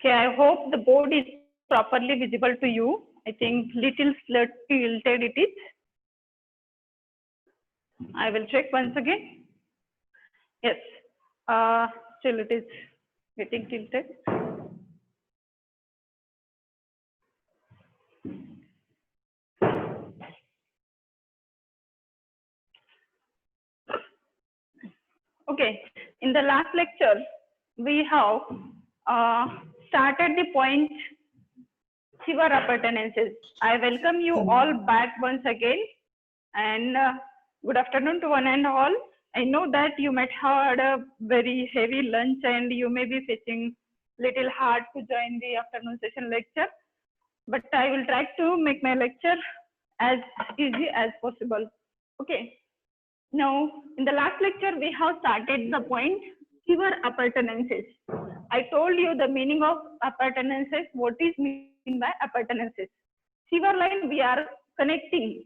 Okay, I hope the board is properly visible to you. I think little tilted it is. I will check once again. Yes, still it is getting tilted. Okay, in the last lecture, we have started the point sewer appurtenances. I welcome you all back once again, and good afternoon to one and all. I know that you might have had a very heavy lunch and you may be facing little hard to join the afternoon session lecture, but I will try to make my lecture as easy as possible. Okay. Now, in the last lecture, we have started the point sewer appurtenances. I told you the meaning of appurtenances, what is mean by appurtenances. Sewer line, we are connecting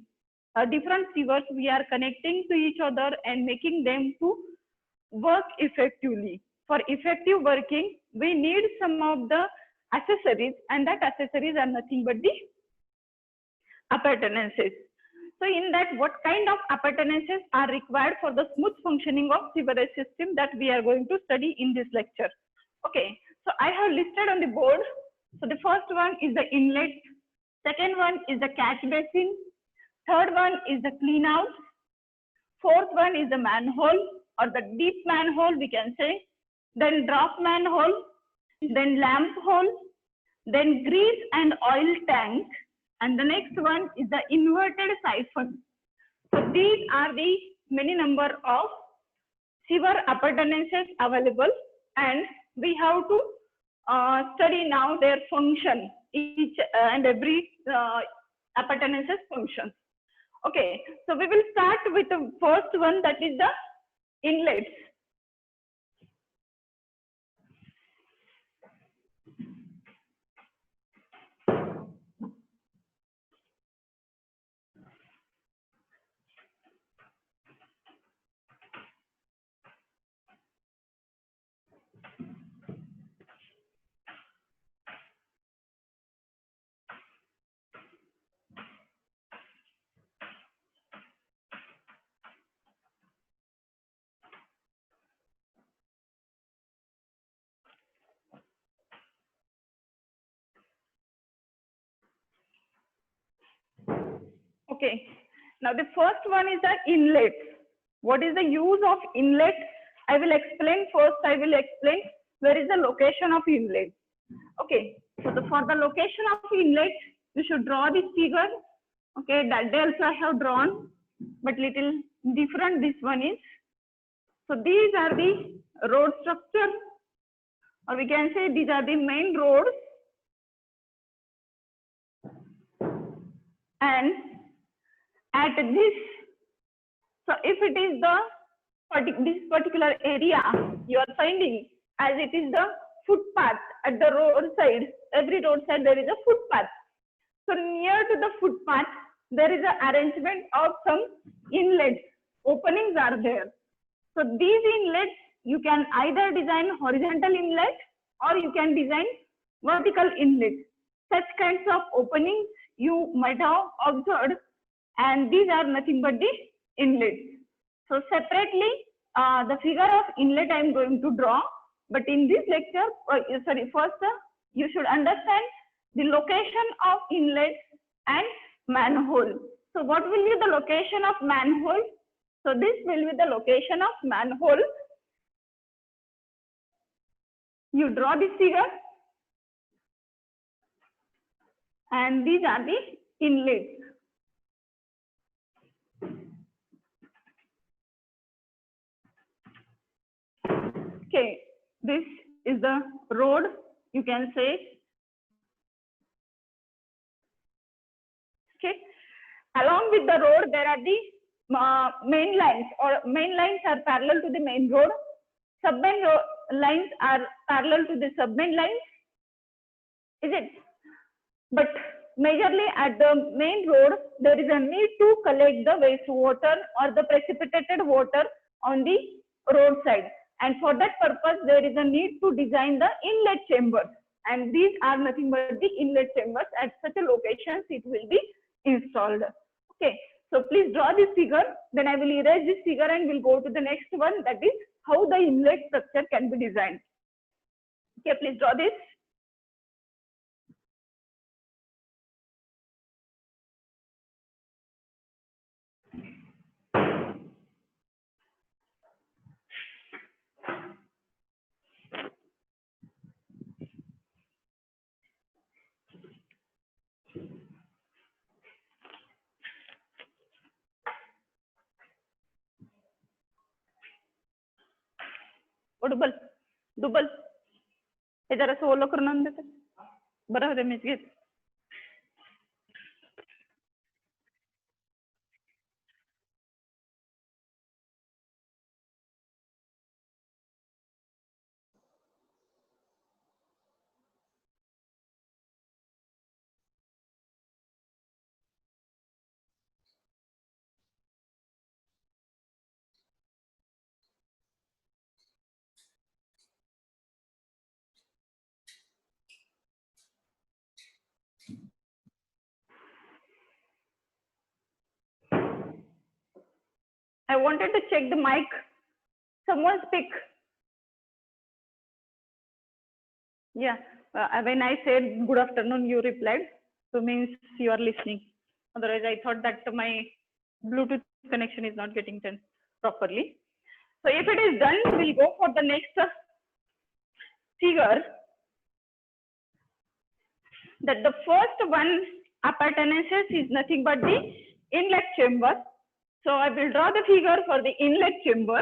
different sewers, we are connecting to each other and making them to work effectively. For effective working, we need some of the accessories, and that accessories are nothing but the appurtenances. So in that, what kind of appurtenances are required for the smooth functioning of sewerage system that we are going to study in this lecture. Okay, so I have listed on the board. So the first one is the inlet, second one is the catch basin, third one is the clean out, fourth one is the manhole or the deep manhole we can say, then drop manhole, then lamp hole, then grease and oil tank, and the next one is the inverted siphon. So these are the many number of sewer appurtenances available, and we have to study now their function, each and every appurtenances function. Okay, so we will start with the first one, that is the inlets. Okay, now the first one is the inlet. What is the use of inlet? I will explain first. I will explain where is the location of inlet. Okay, so for the location of inlet, you should draw this figure. Okay, that day also I have drawn, but little different this one is. So these are the road structure, or we can say these are the main roads, and at this, so if it is this particular area you are finding as it is the footpath at the roadside, every roadside there is a footpath. So near to the footpath there is an arrangement of some inlets, openings are there. So these inlets you can either design horizontal inlet or you can design vertical inlet. Such kinds of openings you might have observed, and these are nothing but the inlets. So separately, the figure of inlet I am going to draw, but in this lecture, first you should understand the location of inlet and manhole. So what will be the location of manhole? So this will be the location of manhole. You draw this figure, and these are the inlets. Okay, this is the road, you can say. Okay, along with the road there are the main lines, or main lines are parallel to the main road. Sub-main lines are parallel to the sub-main lines, is it? But majorly at the main road there is a need to collect the wastewater or the precipitated water on the roadside, and for that purpose there is a need to design the inlet chambers, and these are nothing but the inlet chambers. At such a locations it will be installed. Okay, so please draw this figure, then I will erase this figure and we'll go to the next one, that is how the inlet structure can be designed. Okay, please draw this. डुबल हे जरा ओलं करून आणून देते बरं होते मीच घेते. I wanted to check the mic. Someone speak. Yeah, when I said good afternoon, you replied. So means you are listening. Otherwise, I thought that my Bluetooth connection is not getting done properly. So if it is done, we'll go for the next figure. That the first one appurtenances is nothing but the inlet chamber. So I will draw the figure for the inlet chamber.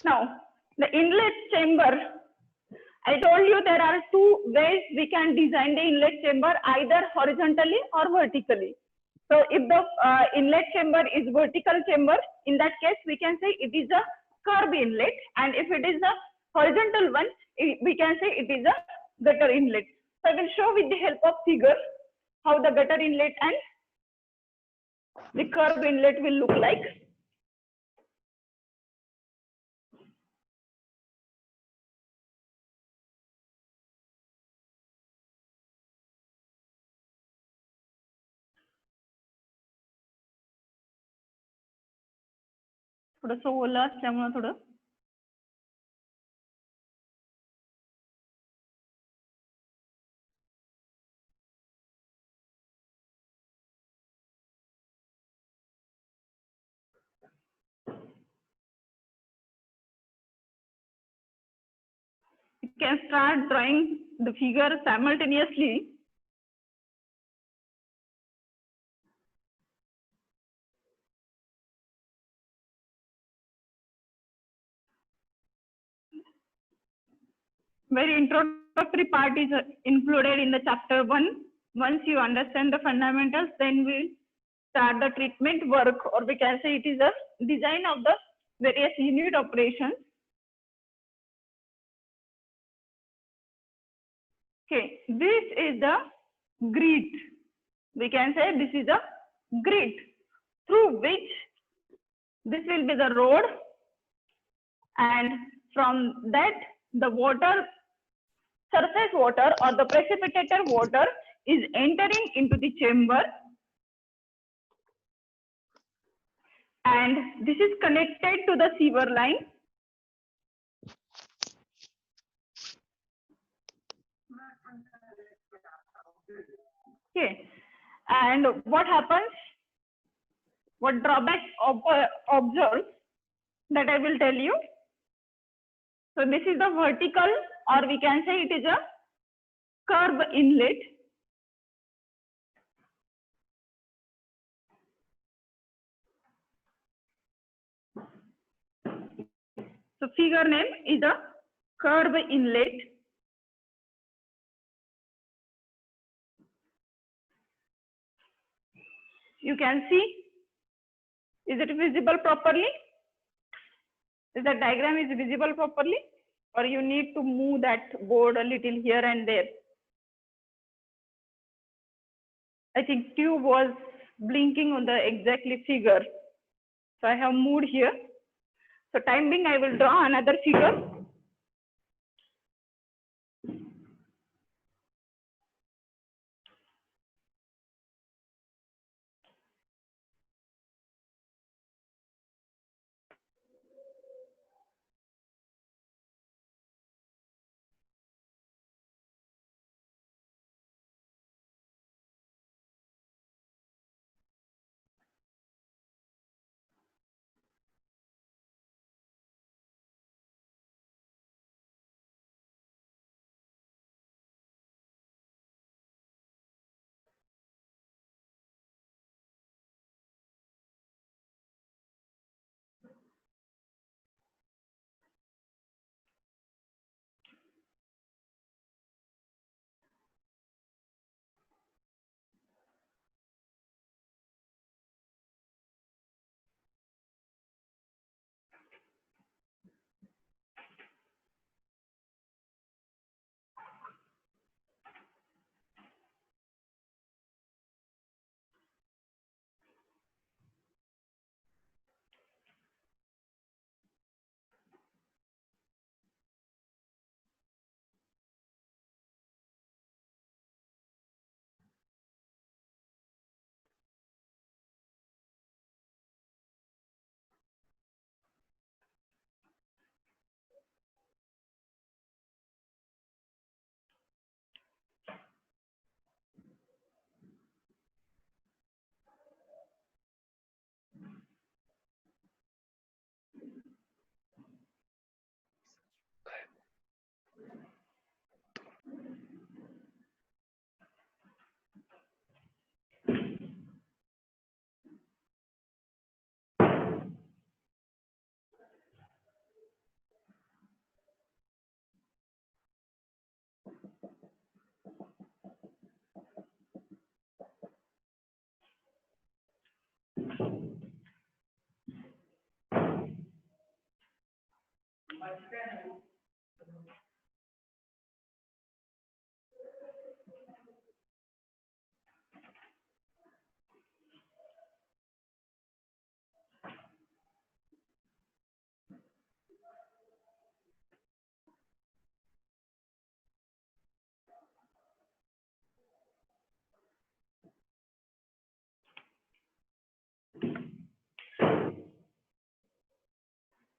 Now, the inlet chamber, I told you there are two ways we can design the inlet chamber, either horizontally or vertically. So if the inlet chamber is vertical chamber, in that case, we can say it is a curb inlet. And if it is a horizontal one, we can say it is a gutter inlet. So I will show with the help of figure how the gutter inlet and the curb inlet will look like. थोडंसं ओलं असल्यामुळे थोडं you can start drawing the figure simultaneously. Very introductory part is included in the chapter 1. Once you understand the fundamentals, then we'll start the treatment work, or we can say it is a design of the various unit operations. Okay, this is the grid. We can say this is a grid through which this will be the road, and from that the water, surface water or the precipitated water is entering into the chamber, and this is connected to the sewer line. Okay, and what happens, what drawback observes, that I will tell you. So this is the vertical, or we can say it is a curb inlet. So figure name is a curb inlet. You can see Is it visible properly? Is the diagram is visible properly, or you need to move that board a little here and there? I think tube was blinking on the exactly figure. So I have moved here. So time being, I will draw another figure.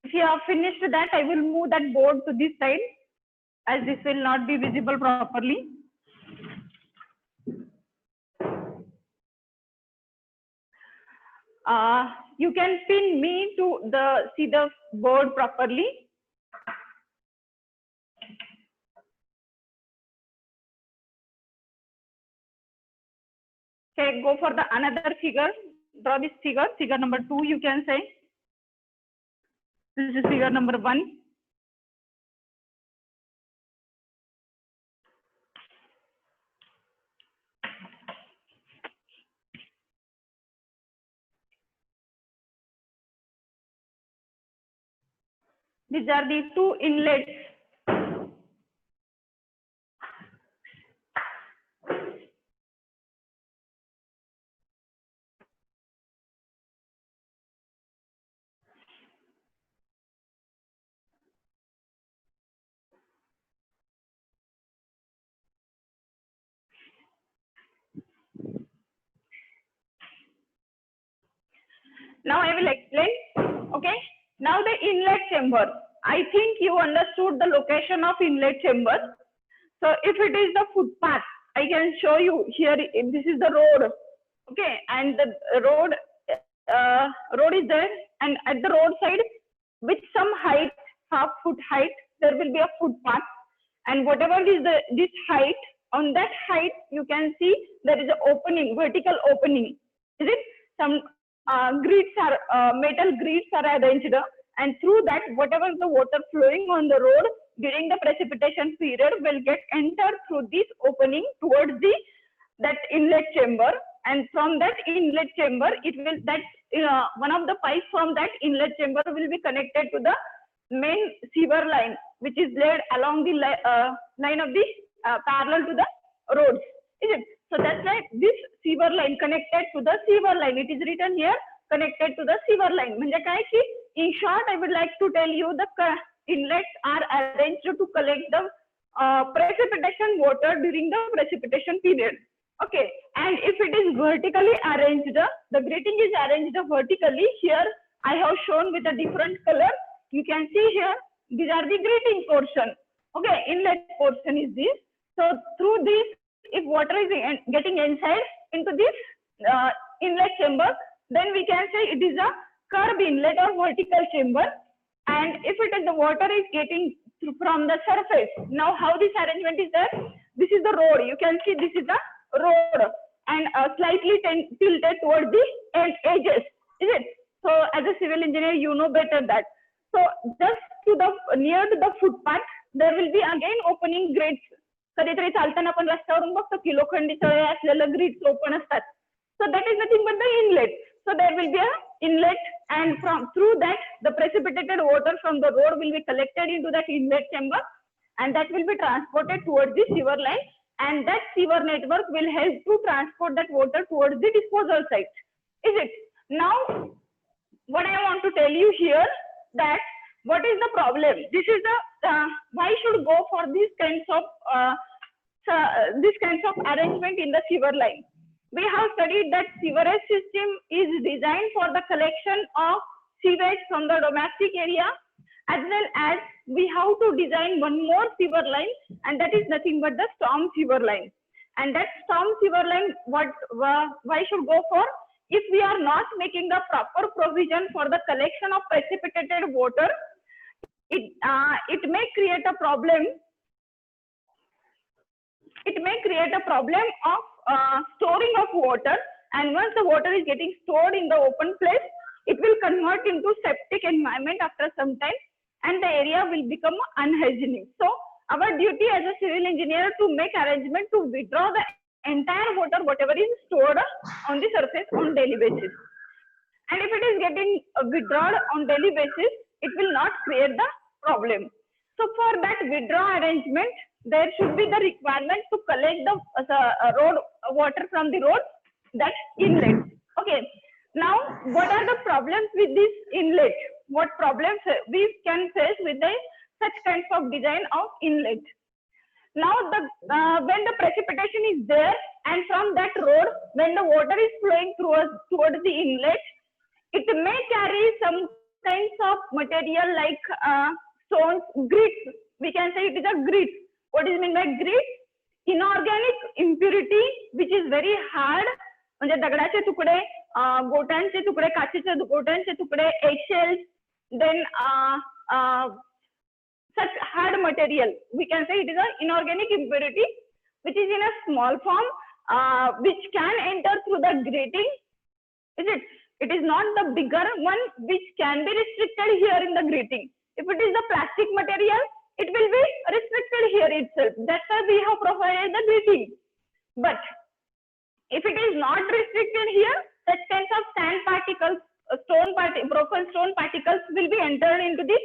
If you have finished that, I will move that board to this side, as this will not be visible properly. You can pin me to see the board properly. Okay, go for the another figure. Draw this figure, figure number 2, you can say. This is figure number 1. These are the 2 inlets. Now I will explain. Okay. Now the inlet chamber. I think you understood the location of inlet chamber. So if it is the footpath, I can show you here. This is the road. Okay, and the road is there, and at the roadside, with some height, half-foot height, there will be a footpath, and whatever is this height, on that height you can see there is an opening, vertical opening. Is it? Some grids are metal grids are arranged, and through that, whatever the water flowing on the road during the precipitation period will get entered through this opening towards that inlet chamber, and from that inlet chamber, it will, that one of the pipes from that inlet chamber will be connected to the main sewer line, which is laid along the line of the parallel to the roads. Is it? So that's why this sewer line connected to the sewer line. It is written here connected to the sewer line. म्हणजे काय की in short, I would like to tell you the inlets are arranged to collect the precipitation water during the precipitation period. Okay, and if it is vertically arranged, the grating is arranged vertically. Here I have shown with a different color. You can see here, these are the grating portion. Okay, inlet portion is this. So through this, if water is getting inside into this inlet chamber, then we can say it is a curved inlet or vertical chamber. And if it is the water is getting from the surface, now how this arrangement is there? This is the road. You can see this is the road and slightly tilted towards the edges. Is it? So as a civil engineer, you know better that. So just to the near to the footpath, there will be again opening grids. कधीतरी चालताना आपण रस्त्यावरून बघतो की लोखंडी तळे असलेलं grids open असतात. So that is nothing but the inlet. So there will be a inlet, and through that the precipitated water from the road will be collected into that inlet chamber, and that will be transported towards the sewer line, and that sewer network will help to transport that water towards the disposal site. Is it? Now what I want to tell you here, that what is the problem? This is the why should go for these kinds of arrangement in the sewer line. We have studied that sewerage system is designed for the collection of sewage from the domestic area, as well as we have to design one more sewer line, and that is nothing but the storm sewer line. And that storm sewer line, why should go for? If we are not making the proper provision for the collection of precipitated water, it may create a problem. It may create a problem of storing of water, and once the water is getting stored in the open place, it will convert into septic environment after some time, and the area will become unhygienic. So our duty as a civil engineer to make arrangement to withdraw the entire water, whatever is stored on the surface on daily basis. And if it is getting withdrawn on daily basis, it will not create the problem. So for that withdrawal arrangement, there should be the requirement to collect the road water from the road, that inlet. Okay. Now, what are the problems with this inlet? What problems we can face with such kinds of design of inlet? Now, when the precipitation is there, and from that road, when the water is flowing towards the inlet, it may carry some kinds of material like stones, grits. We can say it is a grit. What is meant by grit? Inorganic impurity, which is very hard. म्हणजे दगडाचे तुकडे, गोट्यांचे तुकडे, काचेचे गोट्यांचे तुकडे, eggshells, then such hard material. We can say it is an inorganic impurity, which is in a small form, which can enter through the grating. Is it? It is not the bigger one which can be restricted here in the grating. If it is the plastic material, it will be restricted here itself. That's why we have provided the grating. But if it is not restricted here, such kinds of sand particles, broken stone particles will be entered into this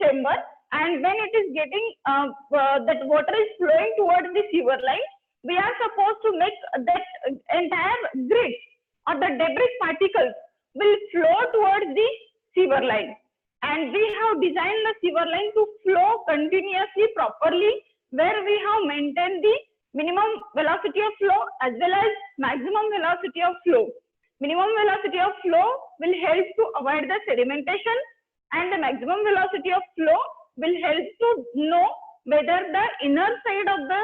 chamber. And when it is getting, that water is flowing towards the sewer line, we are supposed to make that entire grit or the debris particles will flow towards the sewer line. And we have designed the sewer line to flow continuously properly, where we have maintained the minimum velocity of flow as well as maximum velocity of flow. Minimum velocity of flow will help to avoid the sedimentation, and the maximum velocity of flow will help to know whether the inner side of the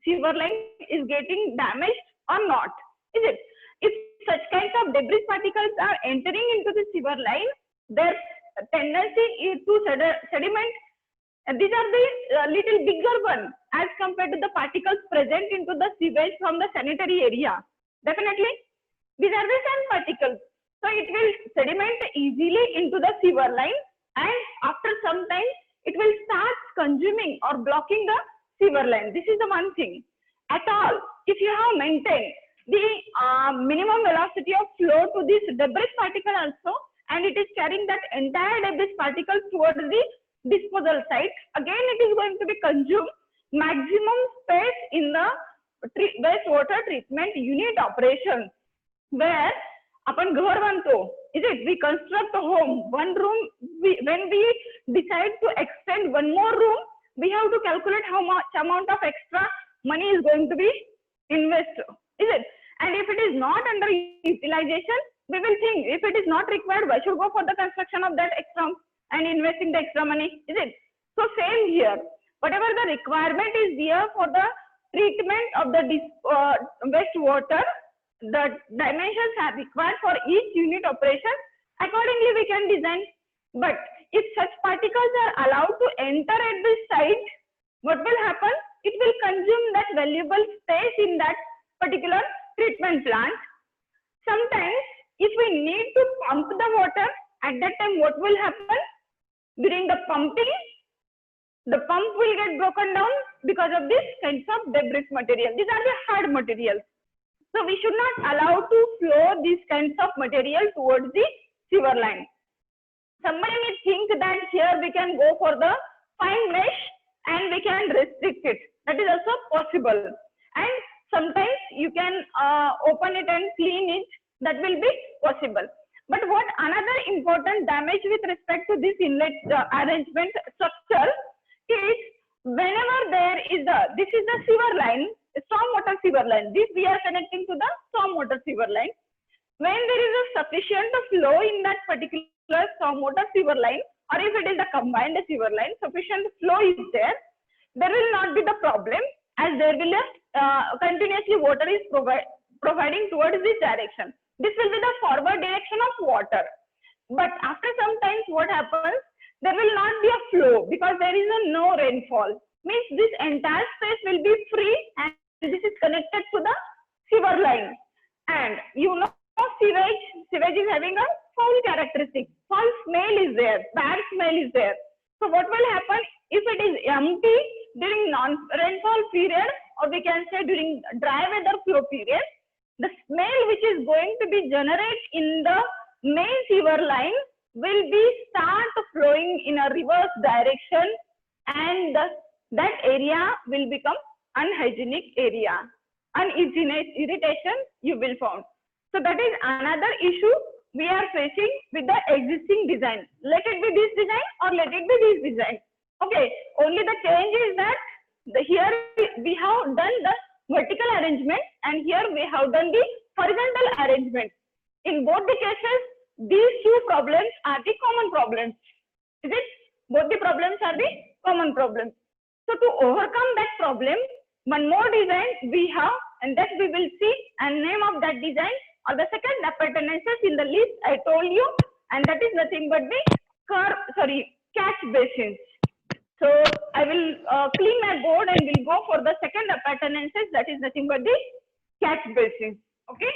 sewer line is getting damaged or not. Is it? If such kinds of debris particles are entering into the sewer line, their tendency is to sediment. And these are the little bigger one as compared to the particles present into the sewage from the sanitary area. Definitely, these are the sand particles. So it will sediment easily into the sewer line, and after some time, it will start consuming or blocking the sewer line. This is the one thing. At all, if you have maintained the minimum velocity of flow to this debris particle also, and it is carrying that entire debris particle towards the disposal site. Again, it is going to be consumed maximum space in the wastewater treatment unit operations, where upon घर बांधतो, is it, we construct a home, one room, when we decide to extend one more room, we have to calculate how much amount of extra money is going to be invested, is it? And if it is not under utilization, we will think, if it is not required, why should go for the construction of that extra and investing the extra money, is it? So same here, whatever the requirement is there for the treatment of the wastewater, the dimensions are required for each unit operation, accordingly we can design. But if such particles are allowed to enter at this site, what will happen? It will consume that valuable space in that particular treatment plant. Sometimes if we need to pump the water, at that time what will happen? During the pumping, the pump will get broken down because of this kinds of debris material. These are the hard materials. So we should not allow to flow these kinds of material towards the sewer line. Somebody may think that here we can go for the fine mesh and we can restrict it. That is also possible. And sometimes you can open it and clean it. That will be possible. But what another important damage with respect to this inlet arrangement structure is, whenever there is this is the sewer line, stormwater sewer line. This we are connecting to the stormwater sewer line. When there is a sufficient flow in that particular stormwater sewer line, or if it is a combined sewer line, sufficient flow is there, there will not be the problem, as there will continuously water is providing towards this direction. This will be the forward direction of water. But after some time, what happens? There will not be a flow because there is no rainfall. Means this entire space will be free, and this is connected to the sewer line. And you know, sewage is having a foul characteristic. Foul smell is there, bad smell is there. So what will happen if it is empty during non-rainfall period, or we can say during dry weather flow period? The smell which is going to be generated in the main sewer line will be start flowing in a reverse direction, and that area will become unhygienic area, irritation you will find. So that is another issue we are facing with the existing design. Let it be this design or let it be this design. Okay, only the change is that here we have done the vertical arrangement and here we have done the horizontal arrangement. In both the cases, these two problems are the common problems. Is it? Both the problems are the common problems. So to overcome that problem, one more design we have, and that we will see, and name of that design or the second appurtenances in the list I told you, and that is nothing but the catch basins. So I will clean my board and we'll go for the second appurtenances, that is nothing but the catch basins. Okay.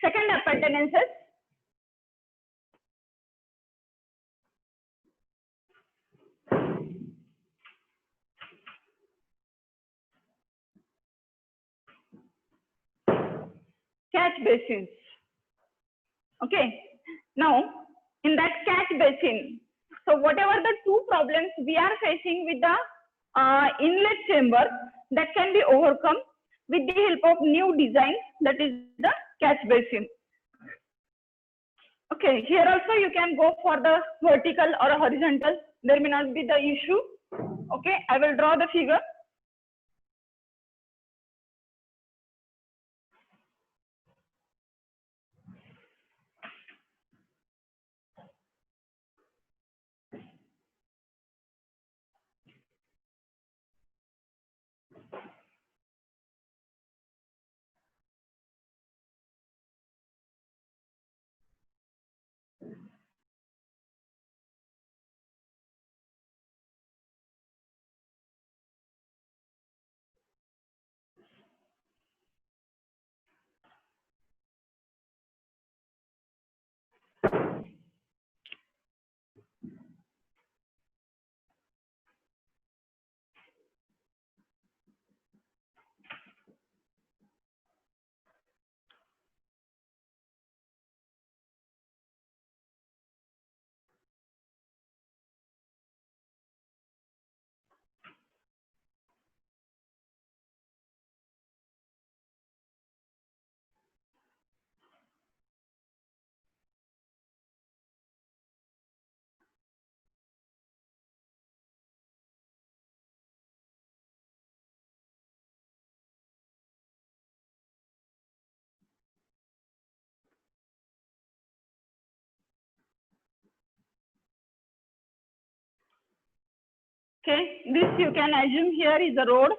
Second appurtenances. Catch basins. Okay. Now, in that catch basin, so whatever the two problems we are facing with the inlet chamber, that can be overcome with the help of new design, that is the catch basin. Okay, here also you can go for the vertical or horizontal. There may not be the issue. Okay, I will draw the figure. Okay, this you can assume here is a road.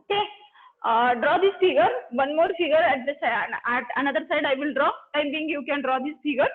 Okay, draw this figure. One more figure at the side, at another side I will draw. Time being you can draw this figure.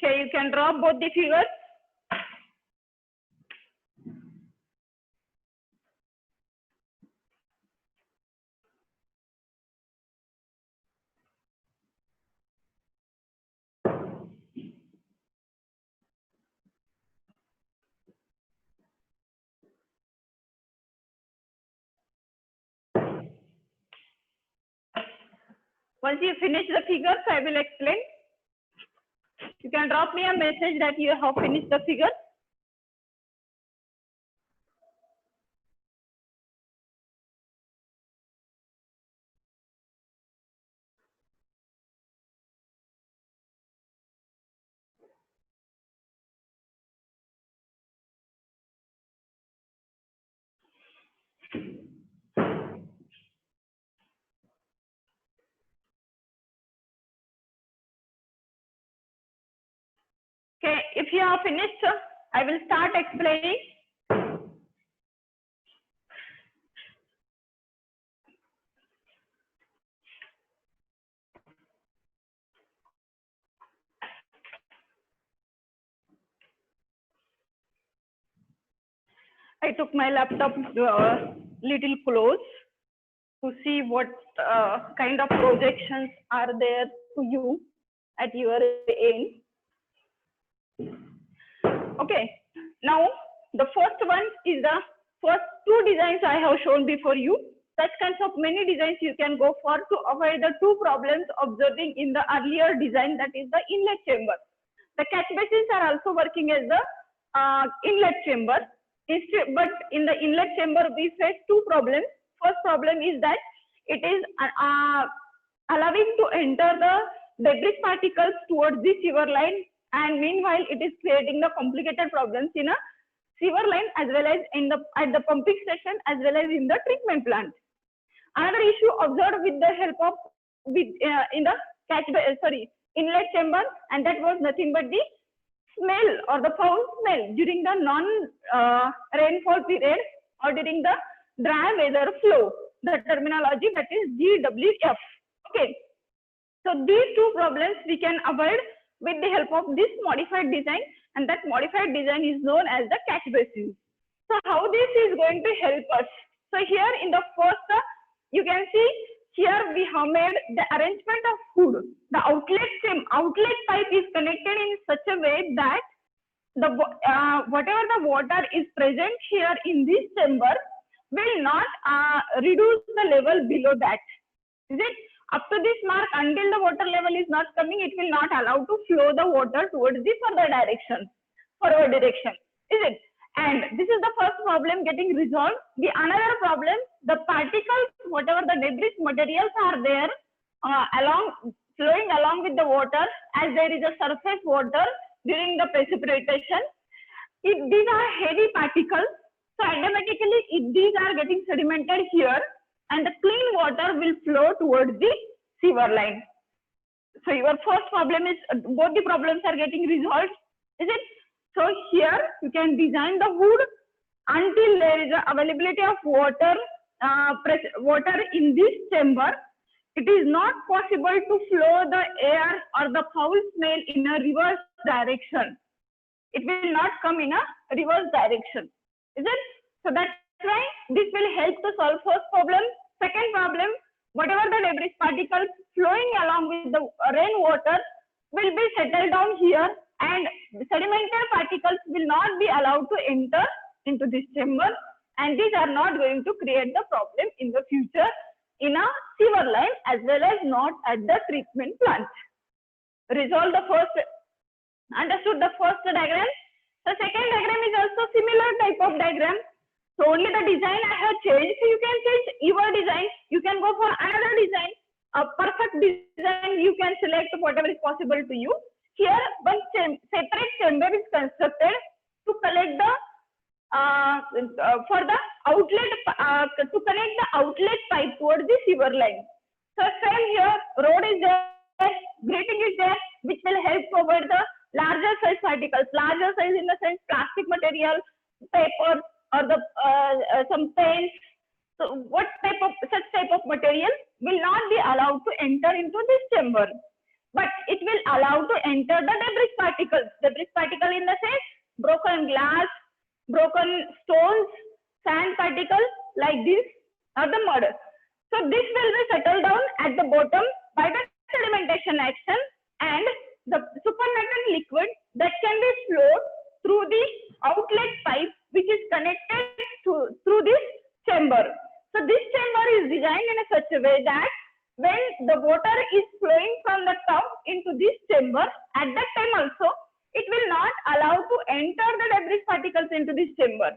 Okay, you can draw both the figures. Once you finish the figures, I will explain. You can drop me a message that you have finished the figures. Okay, if you are finished, I will start explaining. I took my laptop little close to see what kind of projections are there to you at your end. Okay, now the first one is the first two designs I have shown before you. Such kinds of many designs you can go for to avoid the two problems observing in the earlier design, that is the inlet chamber. The catch basins are also working as the inlet chamber. But in the inlet chamber, we face two problems. First problem is that it is allowing to enter the debris particles towards the sewer line, and meanwhile it is creating the complicated problems in a sewer line as well as in the at the pumping station as well as in the treatment plant. Another issue observed with the help of in the inlet chamber, and that was nothing but the smell or the foul smell during the non-rainfall period or during the dry weather flow, the terminology that is DWF. Okay, so these two problems we can avoid with the help of this modified design, and that modified design is known as the catch basin. So how this is going to help us? So here in the first, you can see here we have made the arrangement of hood. The outlet pipe is connected in such a way that the whatever the water is present here in this chamber will not reduce the level below that. Is it? Up to this mark, until the water level is not coming, it will not allow to flow the water towards the forward direction. Is it? And this is the first problem getting resolved. The another problem, the particles, whatever the debris materials are there, flowing along with the water, as there is a surface water during the precipitation. If these are heavy particles, so automatically if these are getting sedimented here, and the clean water will flow towards the sewer line. So your first problem is both the problems are getting resolved. Is it? So here you can design the hood until there is availability of water in this chamber. It is not possible to flow the air or the foul smell in a reverse direction. It will not come in a reverse direction. Is it? So that's why this will help to solve first problem. Second problem, whatever the debris particles flowing along with the rainwater will be settled down here, and sedimentary particles will not be allowed to enter into this chamber, and these are not going to create the problem in the future in a sewer line as well as not at the treatment plant. Resolve the first, understood the first diagram. The second diagram is also similar type of diagram. So only the design I have changed. So you can change your design. You can go for another design. A perfect design you can select whatever is possible to you. Here one separate chamber is constructed to collect the for the outlet to connect the outlet pipe towards the sewer line. So same here, road is there, grating is there, which will help to avoid the larger size particles. Larger size in the sense plastic material, paper, or the some paint. So what type of such type of material will not be allowed to enter into this chamber. but it will allow to enter the debris particles. Debris particle in the sense broken glass, broken stones, sand particles like this, or the mud. So this will be settled down at the bottom by the sedimentation action, and the supernatant liquid that can be flowed through the outlet pipe which is connected through this chamber. So this chamber is designed in a such a way that when the water is flowing from the top into this chamber, at that time also it will not allow to enter the debris particles into this chamber.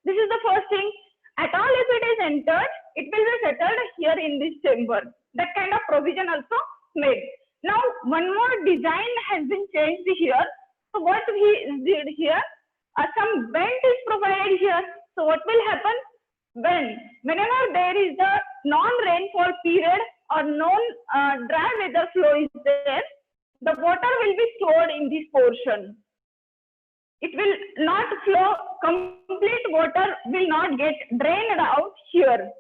This is the first thing. At all, if it is entered, it will be settled here in this chamber. That kind of provision also made. Now, one more design has been changed here. So what we did here, some vent is provided here. So what will happen? Whenever there is a non-rainfall period or non-dry weather flow is there, the water will be stored in this portion. It will not flow, complete water will not get drained out here.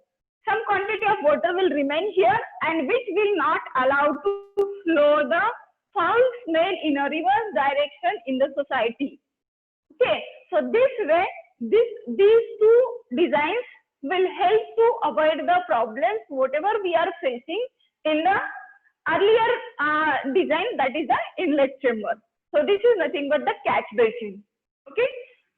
Some quantity of water will remain here and which will not allow to flow the foul smell in a reverse direction in the society. Okay, so this way, these two designs will help to avoid the problems whatever we are facing in the earlier design, that is the inlet chamber. So this is nothing but the catch basin. Okay.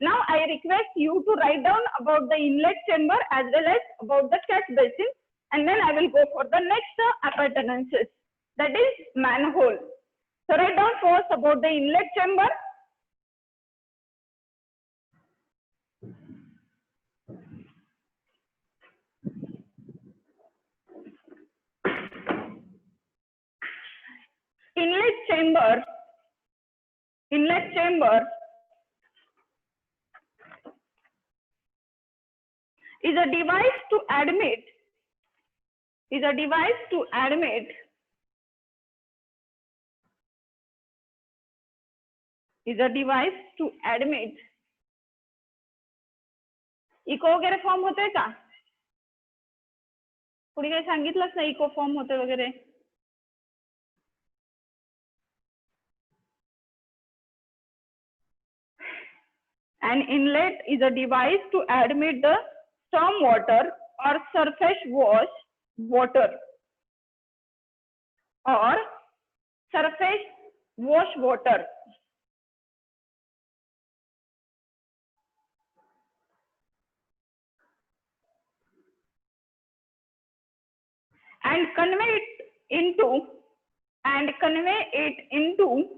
Now I request you to write down about the inlet chamber as well as about the catch basin, and then I will go for the next appurtenances, that is manhole. So write down first about the inlet chamber. Inlet chamber is a device to admit echo वगैरे form होते का? कोणी काही सांगितलंच नाही eco form होते वगैरे. An inlet is a device to admit the storm water or surface wash water or surface wash water and convey it into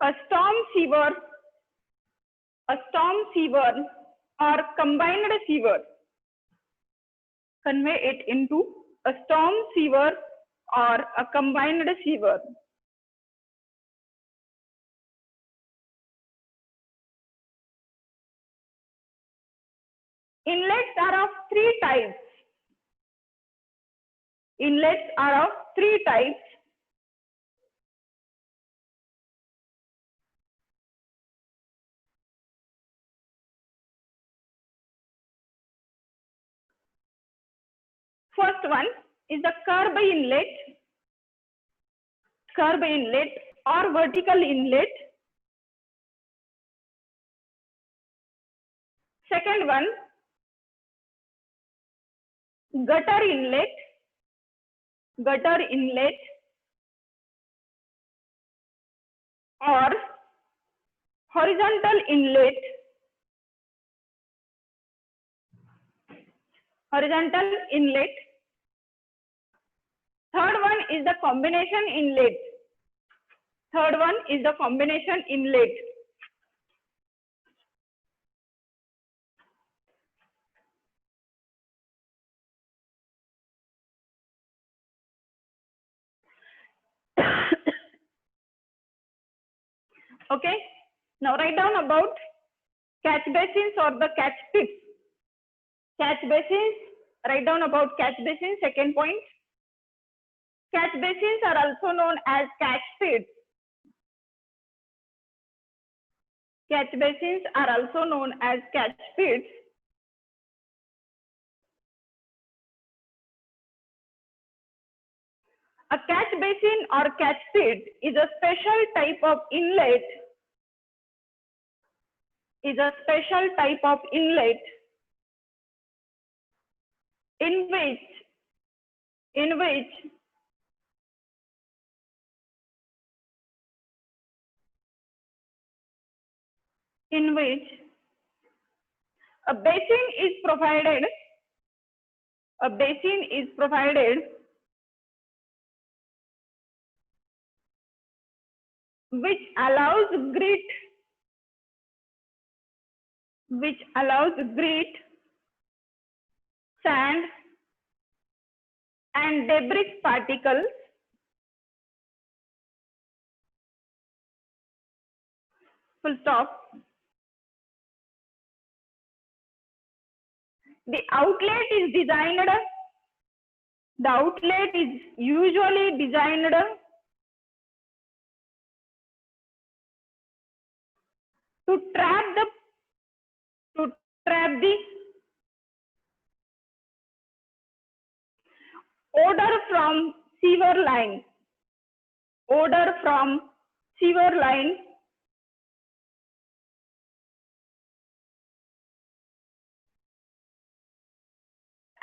a storm sewer or combined sewer. Convey it into a storm sewer or a combined sewer. Inlets are of three types. First one is the curb inlet or vertical inlet. Second one, gutter inlet or horizontal inlet. Third one is the combination inlet. Okay, now write down about catch basins or the catch pits. Write down about catch basins. Second point, catch basins are also known as catch pits. A catch basin or catch pit is a special type of inlet, in which a basin is provided, which allows grit, sand and debris particles full stop. The outlet is usually designed to trap the odor from sewer line,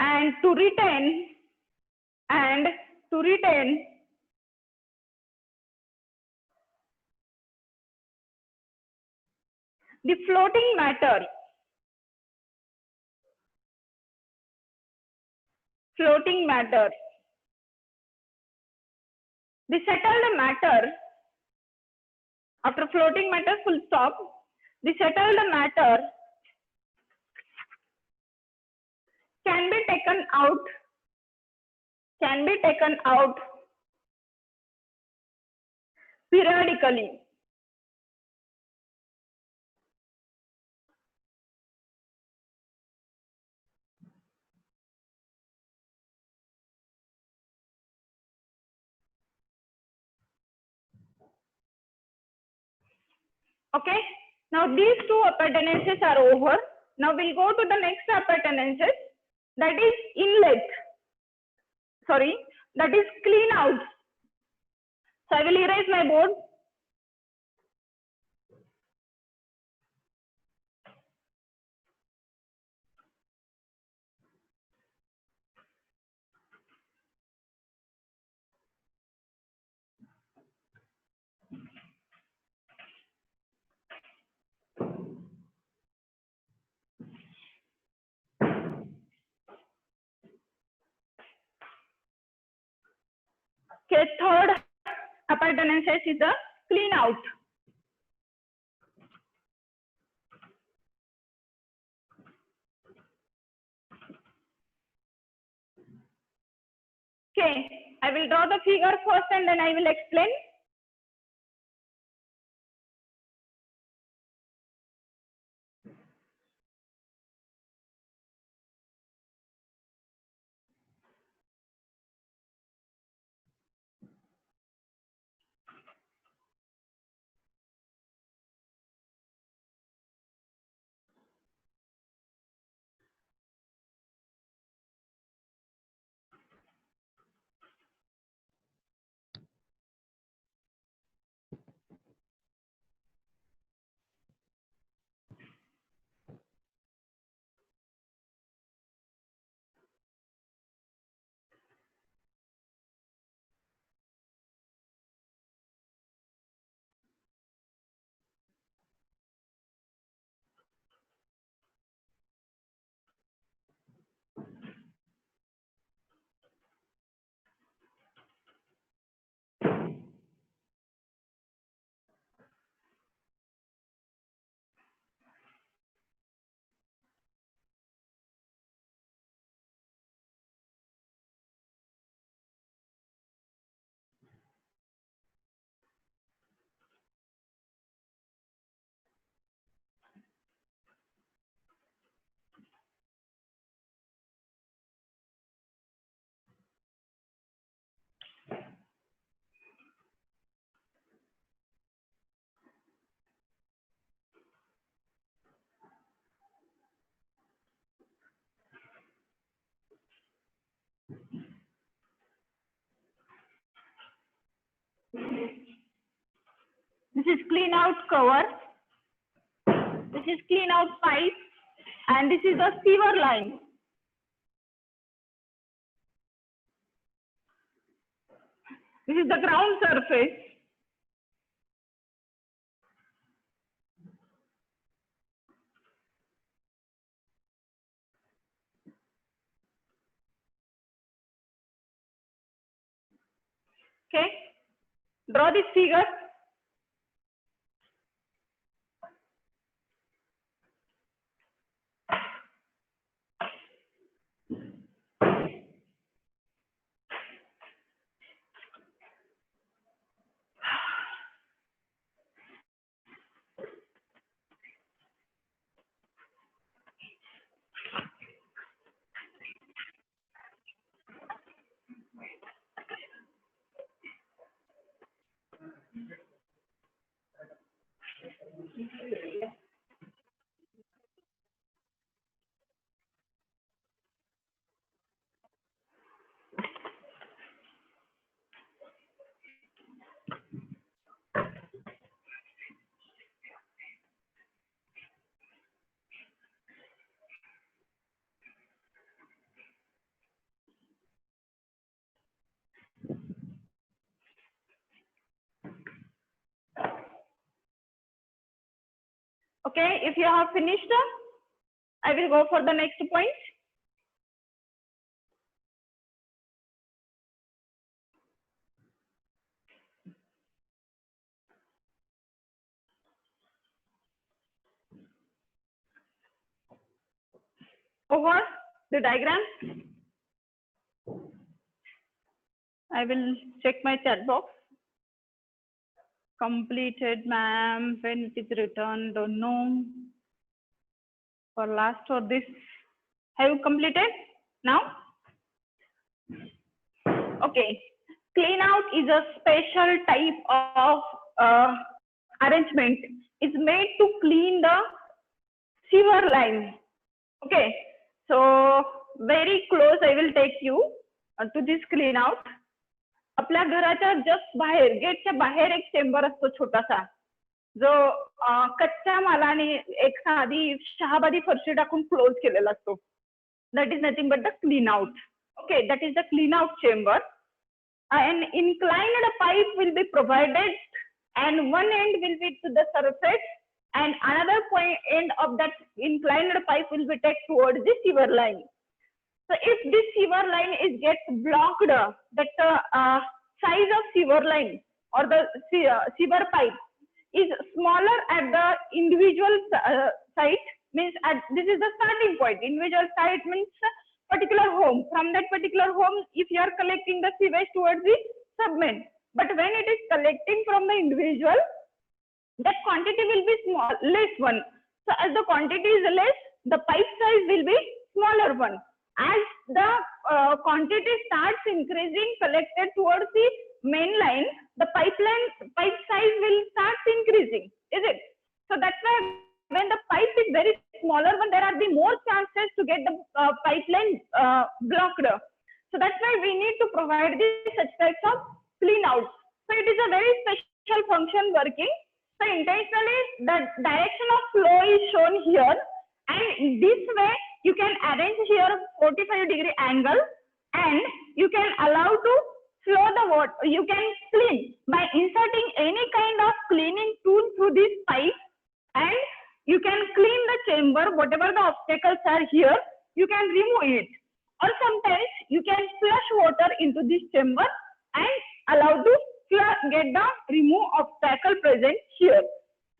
and to retain the floating matter, the settled matter. After floating matter, full stop. The settled matter can be taken out periodically. Okay. Now these two appurtenances are over. Now we'll go to the next appurtenances, that is inlet. Sorry, that is clean out. So I will erase my board. Okay, third appurtenances is the clean out. Okay, I will draw the figure first and then I will explain. This is clean out cover. This is clean out pipe, and this is a sewer line. This is the ground surface. Okay, draw this figure. Okay, if you have finished, I will go for the next point. Over the diagram. I will check my chat box. Completed, ma'am. When it is returned, don't know. For last or this, have you completed now? Okay. Clean out is a special type of arrangement. It's made to clean the sewer line. Okay. So very close, I will take you to this clean out. आपल्या घराच्या just बाहेर गेटच्या बाहेर एक chamber असतो छोटासा जो कच्च्या मालाने एक साधी शहाबादी फरशी टाकून क्लोज केलेला असतो. That is nothing but the clean out. Okay, that is the clean out chamber. An inclined pipe will be provided and one end will be to the surface and another end of that inclined pipe will be taken towards the sewer line. So if this sewer line is gets blocked, that size of sewer line or the sewer pipe is smaller at the individual site, means this is the starting point. Individual site means particular home. From that particular home, if you are collecting the sewage towards the submain, but when it is collecting from the individual, that quantity will be small, less one. So as the quantity is less, the pipe size will be smaller one. As the quantity starts increasing collected towards the main line, the pipe size will start increasing, is it? So that's why when the pipe is very smaller one, there are the more chances to get the pipeline blocked. So that's why we need to provide this such types of clean out. So it is a very special function working. So intentionally the direction of flow is shown here, and in this way you can arrange here 45-degree angle and you can allow to flow the water. You can clean by inserting any kind of cleaning tool through this pipe, and you can clean the chamber. Whatever the obstacles are here, you can remove it. Or sometimes you can flush water into this chamber and allow to get the remove obstacle present here.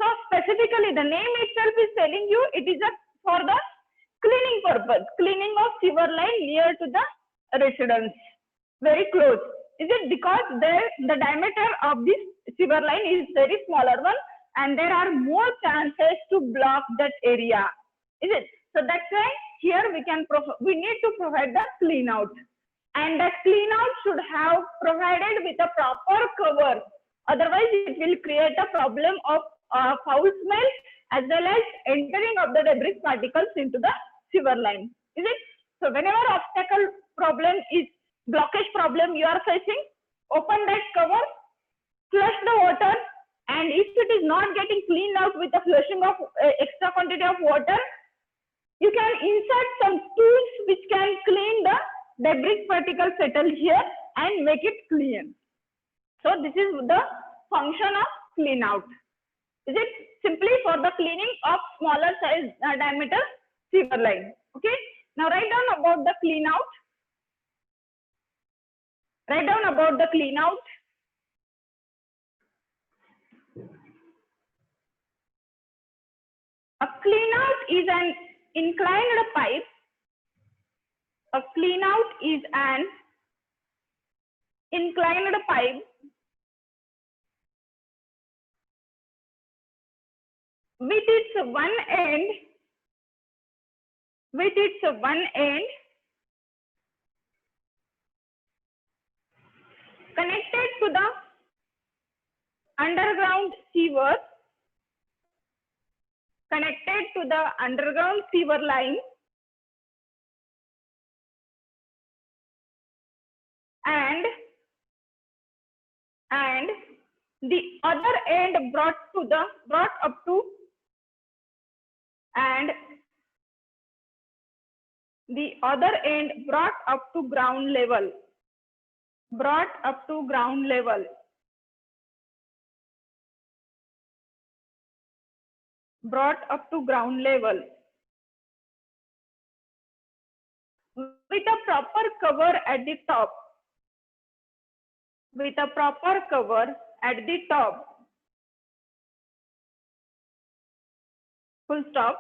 So specifically the name itself is telling you it is for the cleaning purpose, cleaning of sewer line near to the residence, very close. Is it because there the diameter of this sewer line is very smaller one and there are more chances to block that area, is it? So that's why here we need to provide the clean out, and that clean out should have provided with a proper cover. Otherwise it will create a problem of foul smell as well as entering of the debris particles into the sewer line, is it? So whenever obstacle problem is blockage problem you are facing, open that cover flush the water, and if it is not getting cleaned out with the flushing of extra quantity of water, you can insert some tools which can clean the debris particle settle here and make it clean. So this is the function of clean out. Is it simply for the cleaning of smaller size diameter sewer line? Okay. Now write down about the clean out. Write down about the clean out. A clean out is an inclined pipe. A clean out is an inclined pipe with its one end connected to the underground sewer, line, and the other end brought up to ground level. With a proper cover at the top. Full stop.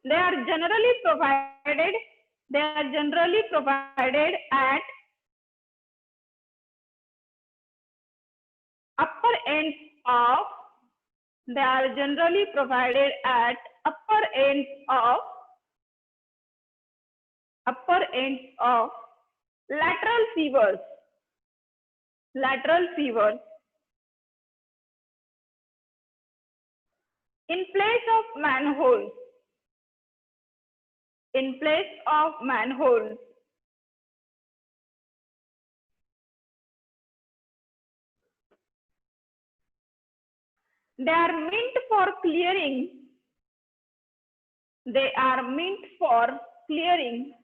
They are generally provided at upper ends of lateral sewers. In place of manholes. They are meant for clearing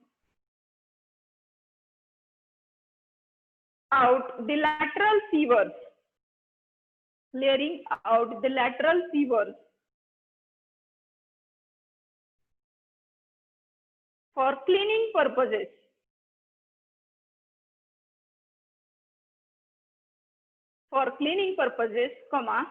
out the lateral sewers. For cleaning purposes. Comma.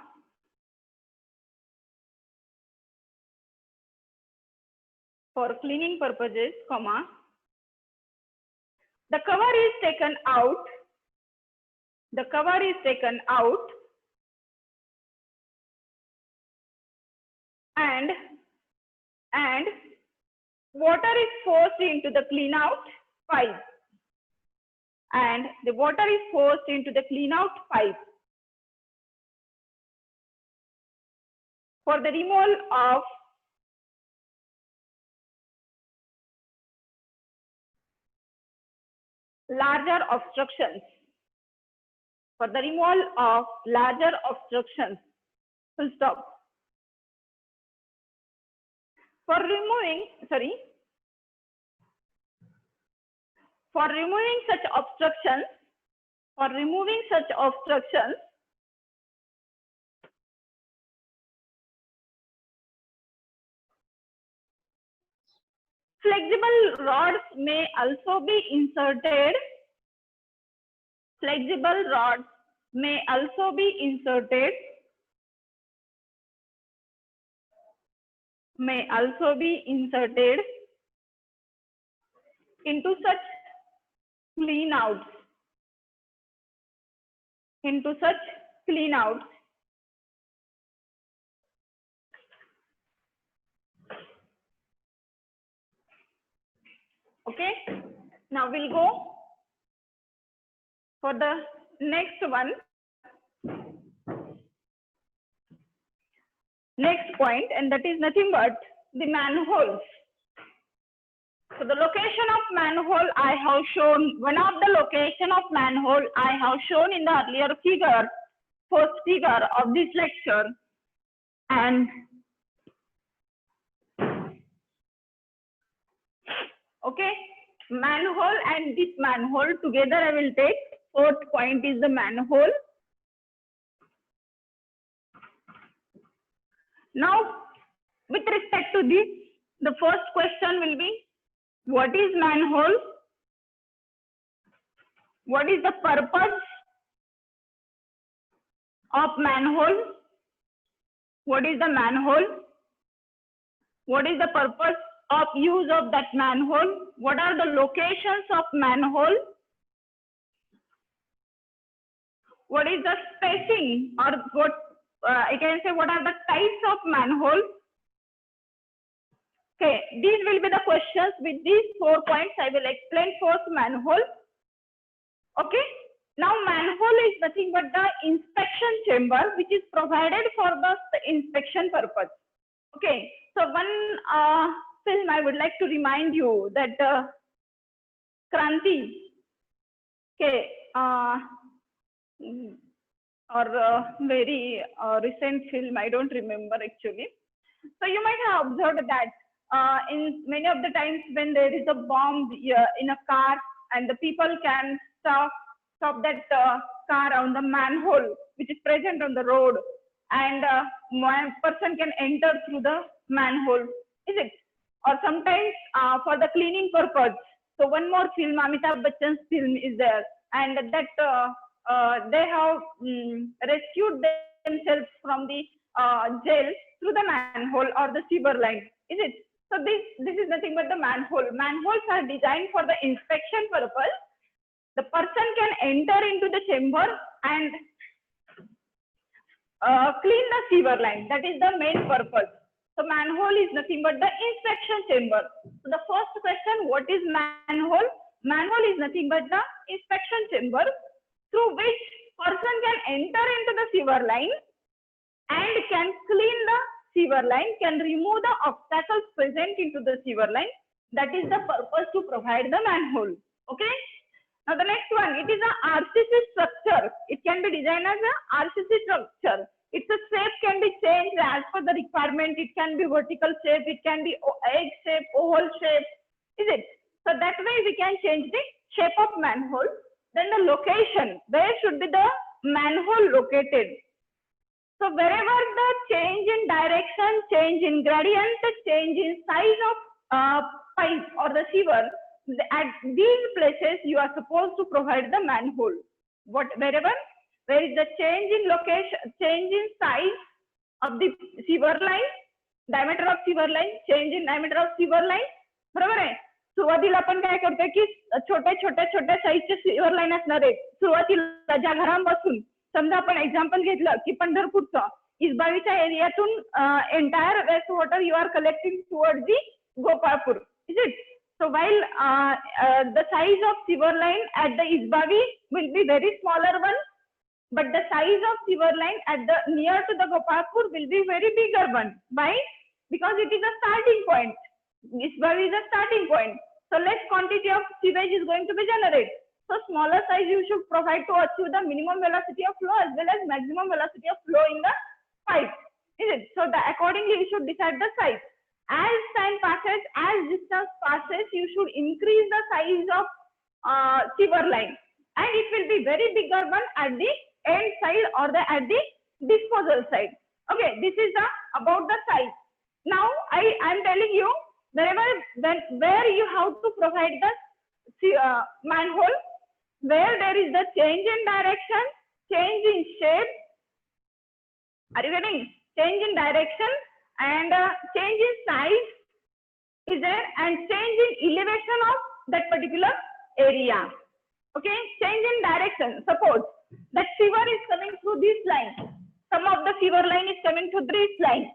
The cover is taken out. And water is forced into the clean out pipe. For the removal of larger obstructions. Full stop. For removing such obstructions, flexible rods may also be inserted. Into such clean outs. Okay, now we'll go for the next one. Next point, and that is nothing but the manholes. So the location of manhole I have shown, one of the location of manhole I have shown in the earlier figure, first figure of this lecture. And okay, manhole and this manhole together I will take. Fourth point is the manhole. Now, with respect to this, the first question will be, what is manhole? What is the purpose of manhole? What is the manhole? What is the purpose of use of that manhole? What are the locations of manhole? What is the spacing, or what I can say, what are the types of manhole? Okay, these will be the questions. With these 4 points, I will explain first manhole. Okay, now manhole is nothing but the inspection chamber which is provided for the inspection purpose. Okay, so one film I would like to remind you that Kranti, okay, or very recent film, I don't remember actually. So you might have observed that in many of the times when there is a bomb in a car, and the people can stop that car on the manhole which is present on the road, and one person can enter through the manhole, is it? Or sometimes for the cleaning purpose. So one more film, Amitabh Bachchan's film is there, and that they have rescued themselves from the jail through the manhole or the sewer line, is it? So this is nothing but the manhole. Manholes are designed for the inspection purpose. The person can enter into the chamber and clean the sewer line. That is the main purpose. So manhole is nothing but the inspection chamber. So the first question, what is manhole? Manhole is nothing but the inspection chamber through which person can enter into the sewer line and can clean the sewer line, can remove the obstacles present into the sewer line. That is the purpose to provide the manhole. Okay. Now the next one, it is a RCC structure. It can be designed as a RCC structure. Its shape can be changed as per the requirement. It can be vertical shape, it can be egg shape, oval shape, is it? So that way we can change the shape of manhole. Then the location, where should be the manhole located? So wherever the change in direction, change in gradient, change in size of pipe or the sewer, at these places you are supposed to provide the manhole. Wherever there is the change in location, change in size of the sewer line, diameter of sewer line, change in diameter of sewer line, बरोबर आहे. सुरुवातीला आपण काय करतोय की छोट्या साईजचे sewer line असणार आहे. सुरुवातीला ज्या घरांपासून, समजा आपण एक्झाम्पल घेतलं की पंढरपूरचं, इसबावीच्या एरियातून entire waste water you are collecting toward the Gopalpur, is it? So while the size of sewer line at the Isbavi will be very smaller one, but the size of sewer line at the near to the Gopalpur will be very bigger one. Why? Because it is a starting point. Isbavi is a starting point. So less quantity of sewage is going to be generated. So smaller size you should provide to achieve the minimum velocity of flow as well as maximum velocity of flow in the pipe. Is it? So accordingly you should decide the size. As time passes, as distance passes, you should increase the size of sewer line, and it will be very bigger one at the end side or at the disposal side. Okay, this is about the size. Now I am telling you, where you have to provide the manhole, where there is the change in direction, change in shape. Are you getting? Change in direction and change in size is there, and change in elevation of that particular area. Okay, change in direction. Suppose that sewer is coming through this line. Some of the sewer line is coming to this line.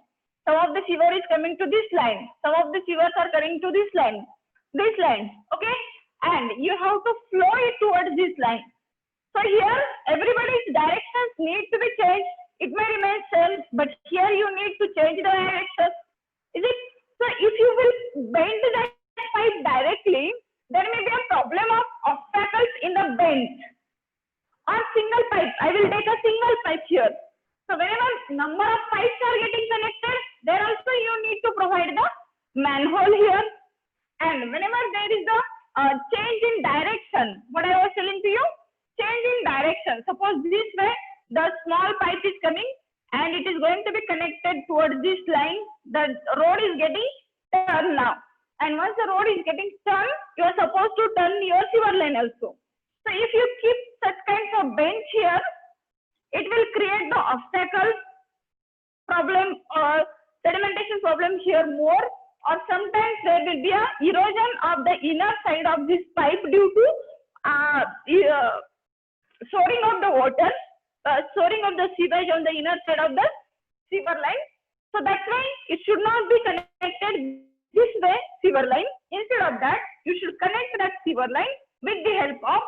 Some of the sewer is coming to this line. Some of the sewers are coming to this line. This line. Okay, and you have to flow it towards this line. So here everybody's directions need to be changed. It may remain same, but here you need to change the direction. Is it? So if you will bend that pipe directly, there may be a problem of obstacles in the bench. Or single pipe, I will take a single pipe here. So whenever number of pipes are getting connected, there also you need to provide the manhole here. And whenever there is a change in direction, what I was telling to you, change in direction. Suppose this way the small pipe is coming and it is going to be connected towards this line. The road is getting turned now. And once the road is getting turned, you are supposed to turn your sewer line also. So if you keep such kinds of bench here, it will create the obstacle problem or sedimentation problem here more, or sometimes there will be a erosion of the inner side of this pipe due to storing of the water, storing of the sewage on the inner side of the sewer line. So that's why it should not be connected this way sewer line. Instead of that, you should connect that sewer line with the help of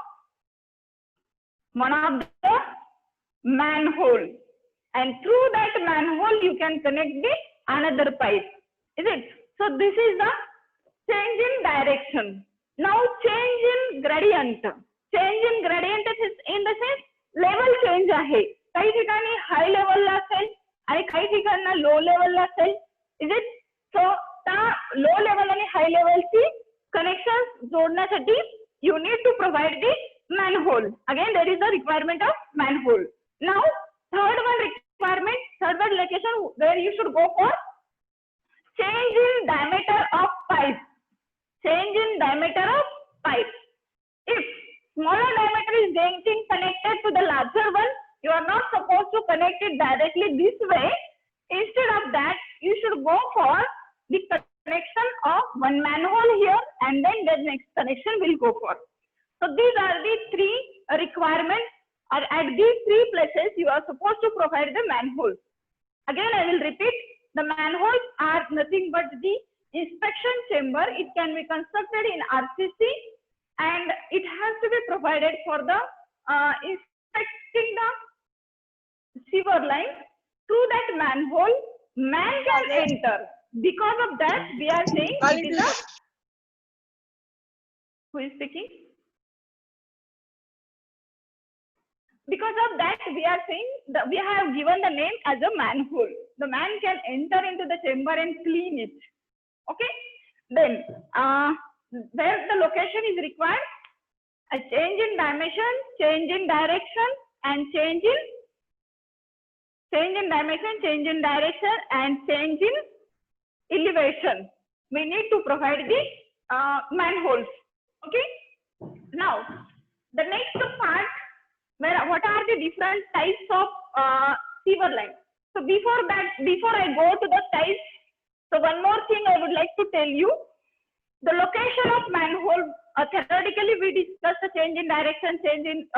one of the manhole, and through that manhole you can connect the another pipe. Is it? So this is the change in direction. Now change in gradient. Change in gradient is in the sense level change आहे. काही ठिकाणी high level ला असेल आणि काही ठिकाणी low level ला असेल. Is it? So त्या low level आणि high level ची connections जोडण्यासाठी you need to provide the manhole. Again, there is a requirement of manhole. Now, third one location where you should go for change in diameter of pipe. Change in diameter of pipe. If smaller diameter is getting connected to the larger one, you are not supposed to connect it directly this way. Instead of that, you should go for the connection of one manhole here, and then the next connection will go for. So these are the three requirements. At these three places, you are supposed to provide the manhole. Again, I will repeat, the manholes are nothing but the inspection chamber. It can be constructed in RCC and it has to be provided for the inspecting the sewer line. Through that manhole, man can enter. Because of that, we are saying it is a... Who is speaking? Because of that, we are saying that we have given the name as a manhole. The man can enter into the chamber and clean it. Okay. Then, where the location is required, a change in dimension, change in direction, and change in dimension, change in direction, and change in elevation. We need to provide the manholes. Okay. Now, the next part. What are the different types of sewer line? So before I go to the types, so one more thing I would like to tell you. The location of manhole, theoretically we discussed the change in direction, change in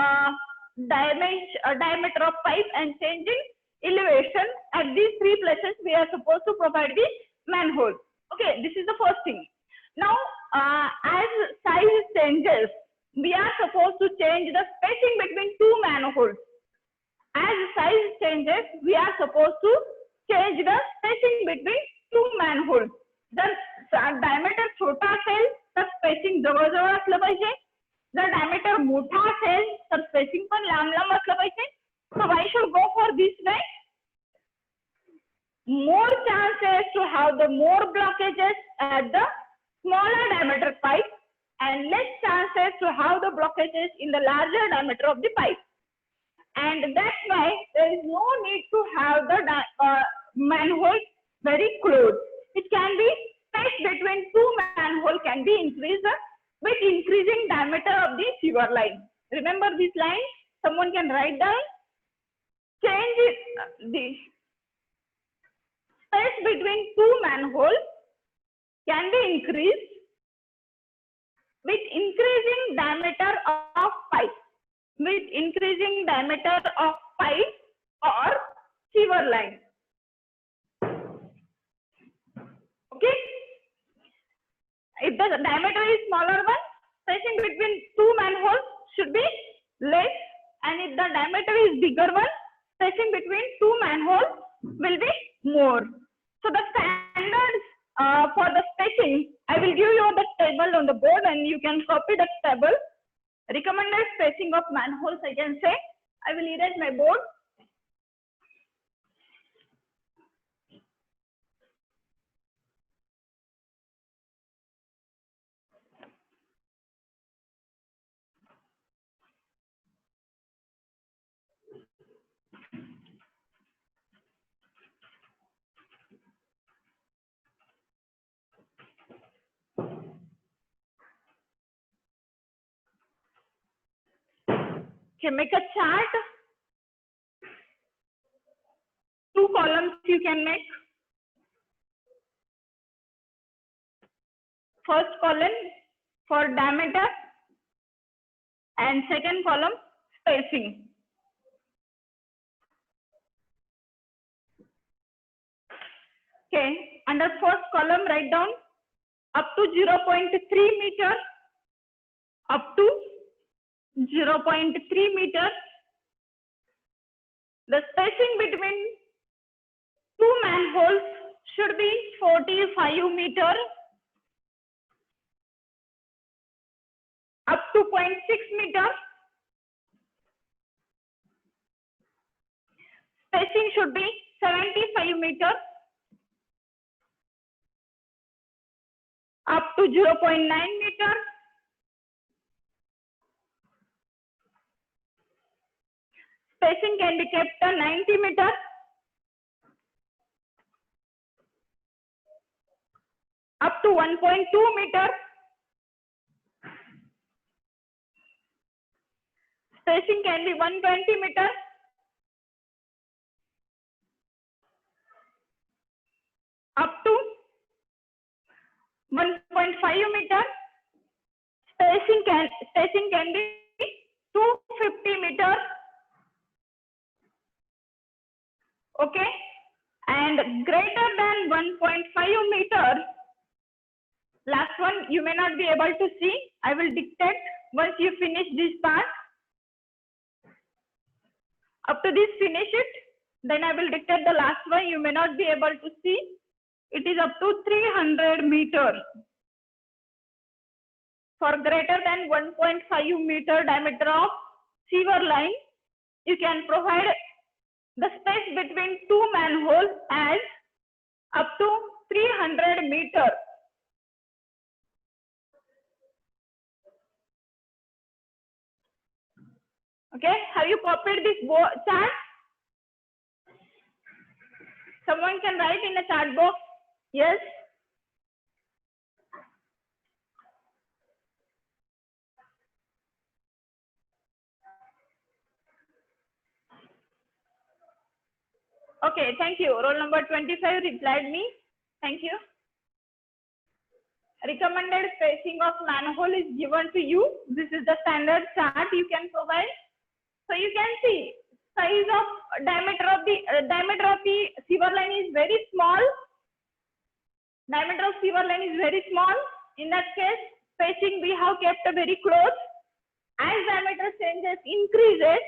diameter of pipe, and change in elevation. At these three places we are supposed to provide the manhole. Okay, this is the first thing. Now as size changes, we are supposed to change the spacing between two manholes. As size changes, we are supposed to change the spacing between two manholes. जर diameter छोटा असेल तर spacing जवळ-जवळ असलं पाहिजे. जर diameter मोठा असेल तर spacing पण लांब-लांब असलं पाहिजे. So why should go for this way? More chances to have the more blockages at the smaller diameter pipe, and less chances to have the blockages in the larger diameter of the pipe. And that's why there is no need to have the manhole very close. It can be space between two manhole can be increased with increasing diameter of the sewer line. Remember this line? Someone can write down. Change it, the space between two manholes can be increased with increasing diameter of pipe. With increasing diameter of pipe or sewer line. Okay. If the diameter is smaller one, spacing between two manholes should be less, and if the diameter is bigger one, spacing between two manholes will be more. So the standards for the spacing I will give you the table on the board and you can copy the table. Recommended spacing of manholes, I can say. I will erase my board. Okay, make a chart. 2 columns you can make. First column for diameter and second column spacing. Okay, under first column write down up to 0.3 meter, up to 0.3 meter. The spacing between 2 manholes should be 45 meter, up to 0.6 meter. Spacing should be 75 meter, up to 0.9 meter. Spacing can be kept at 90 meter. Up to 1.2 meter. Spacing can be 120 meter. Up to 1.5 meter. Spacing can be 250 meter. Okay, and greater than 1.5 meter. Last one you may not be able to see. I will dictate once you finish this part. Up to this, finish it. Then I will dictate the last one. You may not be able to see. It is up to 300 meters. For greater than 1.5 meter diameter of sewer line, you can provide the space between 2 manholes as up to 300 meters. Okay, have you copied this chart? Someone can write in the chat box. Yes. Okay, thank you. Roll number 25 replied me. Thank you. Recommended spacing of manhole is given to you. This is the standard chart you can provide. So you can see size of diameter of the sewer line is very small. Diameter of sewer line is very small. In that case, spacing we have kept very close. As diameter changes, increases,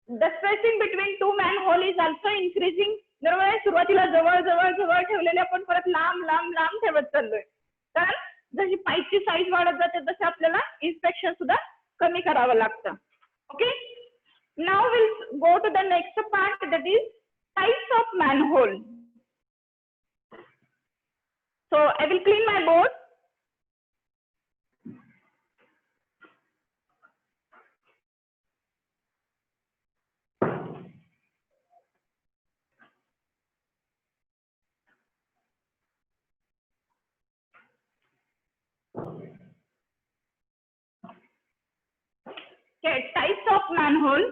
the spacing between 2 manhole is also increasing. बरोबर सुरुवातीला जवळ जवळ जवळ ठेवलेले आपण परत लांब लांब लांब ठेवत चाललोय. तर जशी पाईपची साईज वाढत जाते तसे आपल्याला इन्स्पेक्शन सुद्धा कमी करावं लागतं. Okay, now we'll go to the next part, that is types of manhole. So I will clean my board. Okay, types of manhole.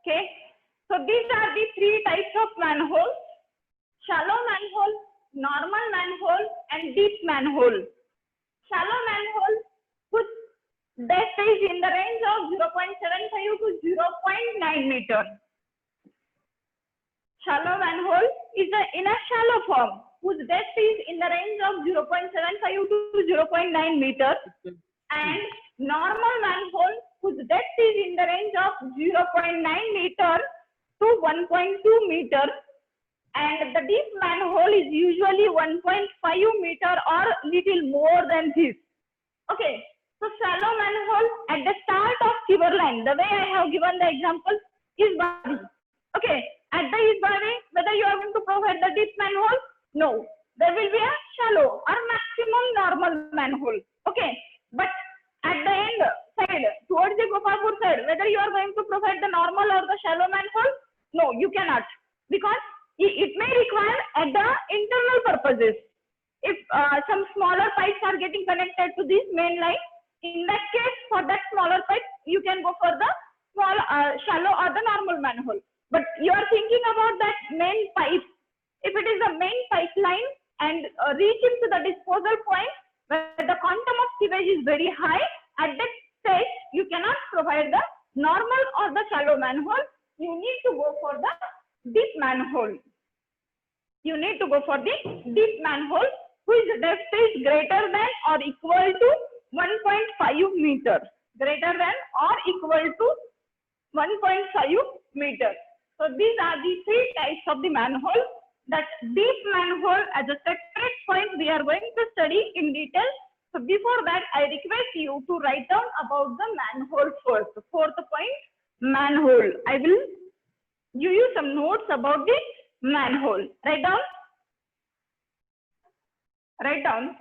Okay, so these are the three types of manholes: shallow manhole, normal manhole, and deep manhole. Shallow manhole whose depth is in the range of 0.75 to 0.9 meter. Shallow manhole is in a shallow form whose depth is in the range of 0.75 to 0.9 meter, and normal manhole whose depth is in the range of 0.9 meter to 1.2 meter, and the deep manhole is usually 1.5 meter or little more than this. Okay, so shallow manhole at the start of sewer line, the way I have given the example is body. Okay, at the is body, whether you are going to provide the deep manhole, no, there will be a shallow or maximum normal manhole. Okay, but at the end side, towards the Gopalpur side, whether you are going to provide the normal or the shallow manhole, no, you cannot, because it may require at the internal purposes. If some smaller pipes are getting connected to this main line, in that case, for that smaller pipe, you can go for the small, shallow or the normal manhole. But you are thinking about that main pipe. If it is the main pipeline and reaching to the disposal point where the quantum of sewage is very high, at that stage, you cannot provide the normal or the shallow manhole. You need to go for the deep manhole. You need to go for the deep manhole whose depth is greater than or equal to 1.5 meter. Greater than or equal to 1.5 meter. So these are the three types of the manhole. That deep manhole as a separate point we are going to study in detail. So before that, I request you to write down about the manhole first. Fourth point, manhole. I will give you some notes about the manhole. Write down. Write down.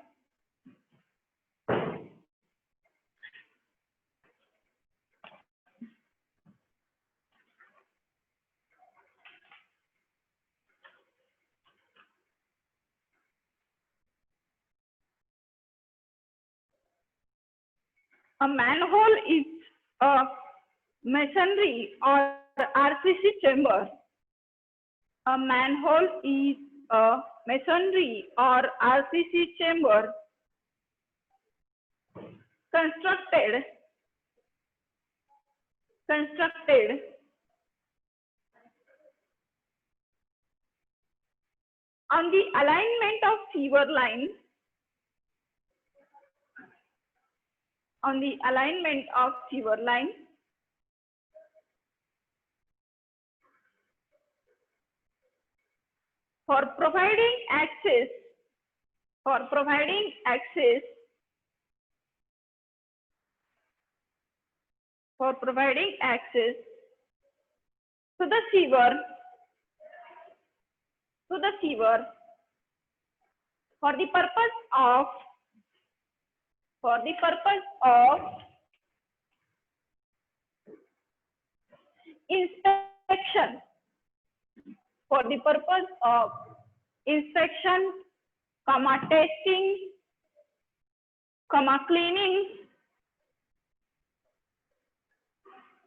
A manhole is a masonry or RCC chamber. A manhole is a masonry or RCC chamber constructed on the alignment of sewer lines, for providing access to the sewer for the purpose of inspection, testing, cleaning,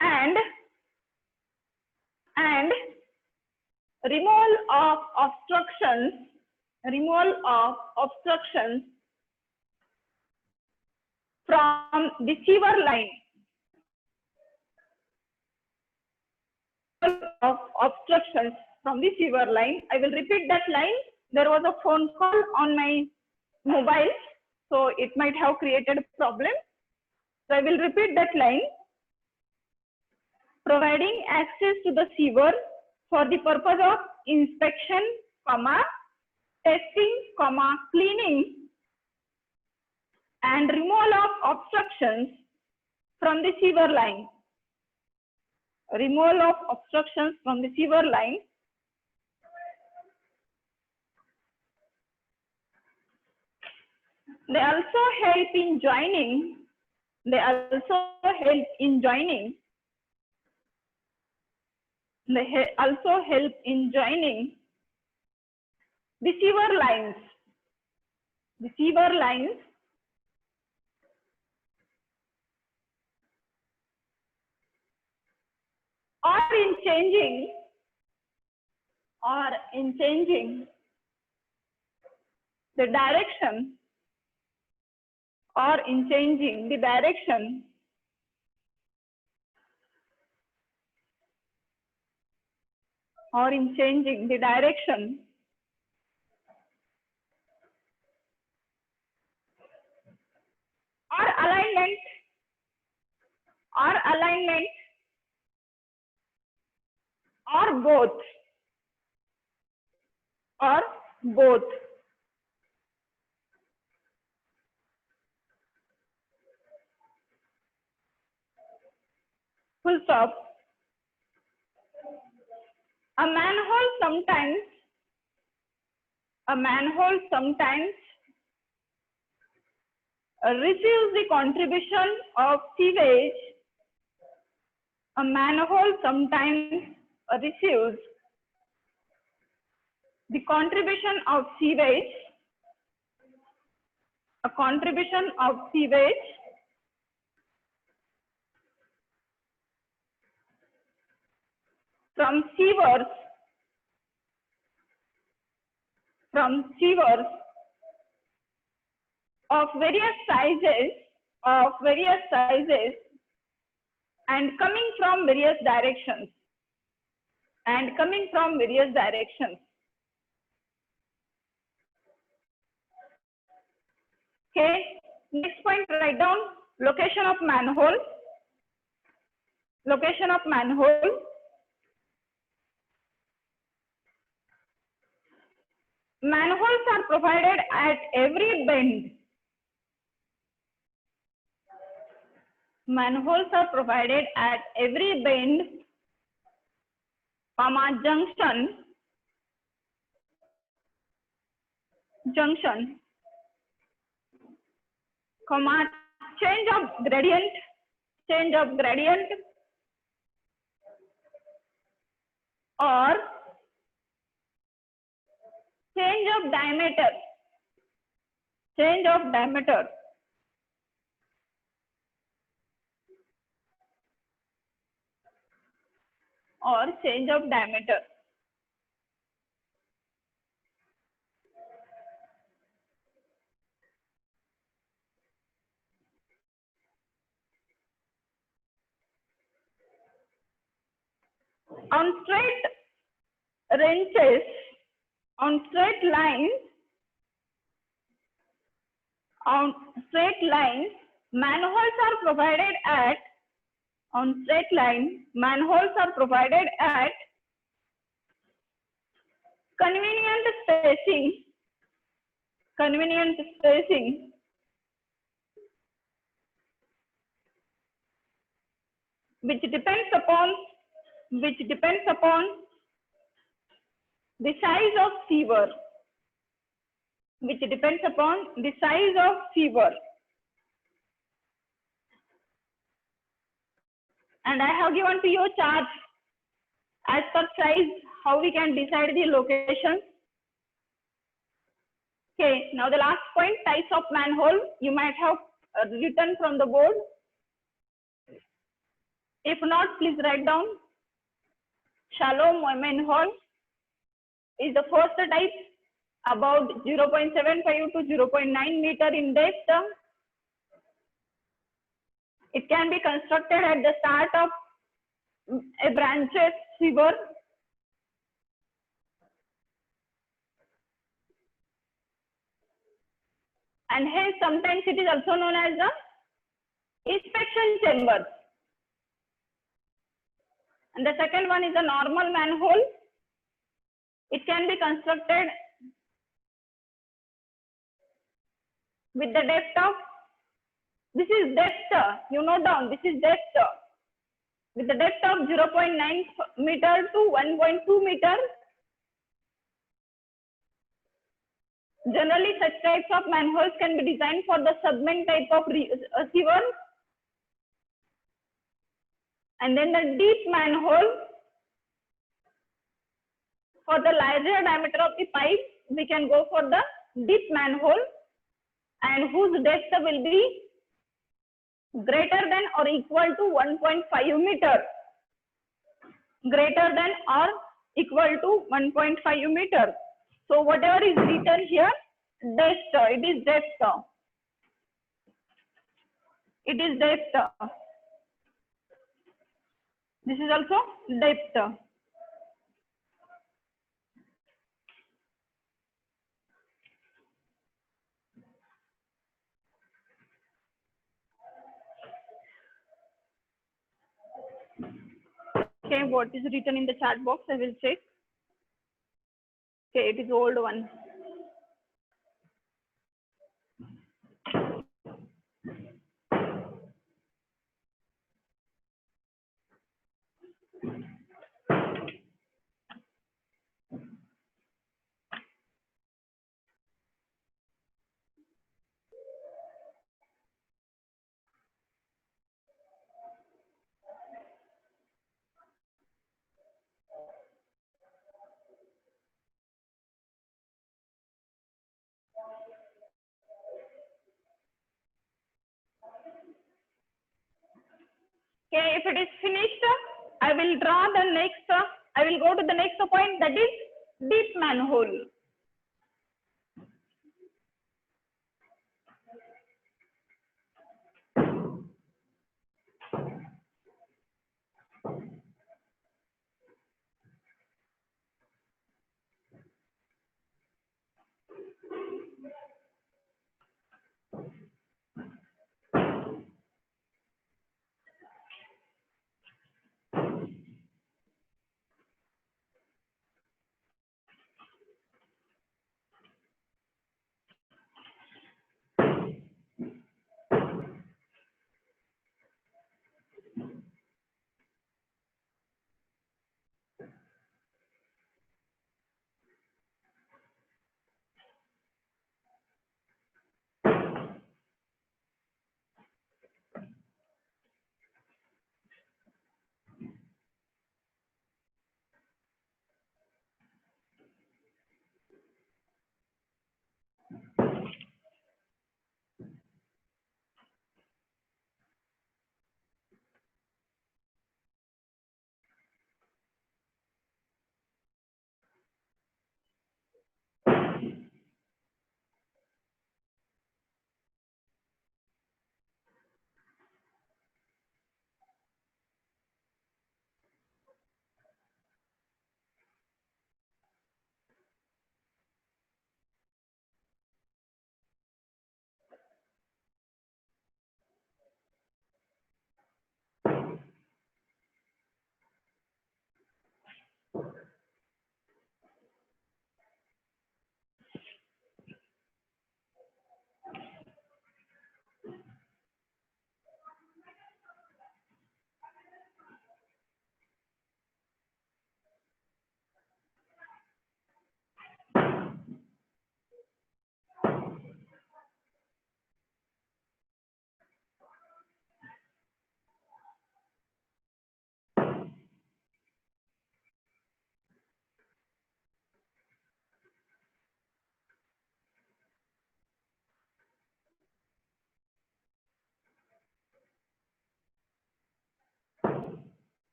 and removal of obstructions from the sewer line. I will repeat that line. There was a phone call on my mobile, so it might have created a problem. So I will repeat that line. Providing access to the sewer for the purpose of inspection, testing, cleaning, and removal of obstructions from the sewer line. They also help in joining the sewer lines or in changing the direction or in changing the direction or in changing the direction or alignment or both full stop. A manhole sometimes receives the contribution of sewage. A manhole sometimes receives the contribution of sewage. A contribution of sewage from sewers of various sizes and coming from various directions Okay, next point, write down location of manhole. Manholes are provided at every bend. Junction, change of gradient, or change of diameter, On straight lines, manholes are provided at convenient spacing which depends upon the size of sewer. And I have given to you chart as per size how we can decide the location. Okay, now the last point, types of manhole. You might have written from the board. If not, please write down. Shallow manhole is the first type, about 0.75 to 0.9 meter in depth. It can be constructed at the start of a branched sewer. And hence sometimes it is also known as the inspection chamber. And the second one is a normal manhole. It can be constructed with the depth of, this is depth, you note down, this is depth, with the depth of 0.9 meter to 1.2 meter. Generally, such types of manholes can be designed for the submain type of sewer. And then the deep manhole, for the larger diameter of the pipe, we can go for the deep manhole, and whose depth will be greater than or equal to 1.5 meter. greater than or equal to 1.5 meter. So whatever is written here, depth, it is depth. It is depth. This is also depth. Okay, what is written in the chat box? I will check. Okay, it is old one. Okay, if it is finished, I will draw the next, I will go to the next point, that is deep manhole.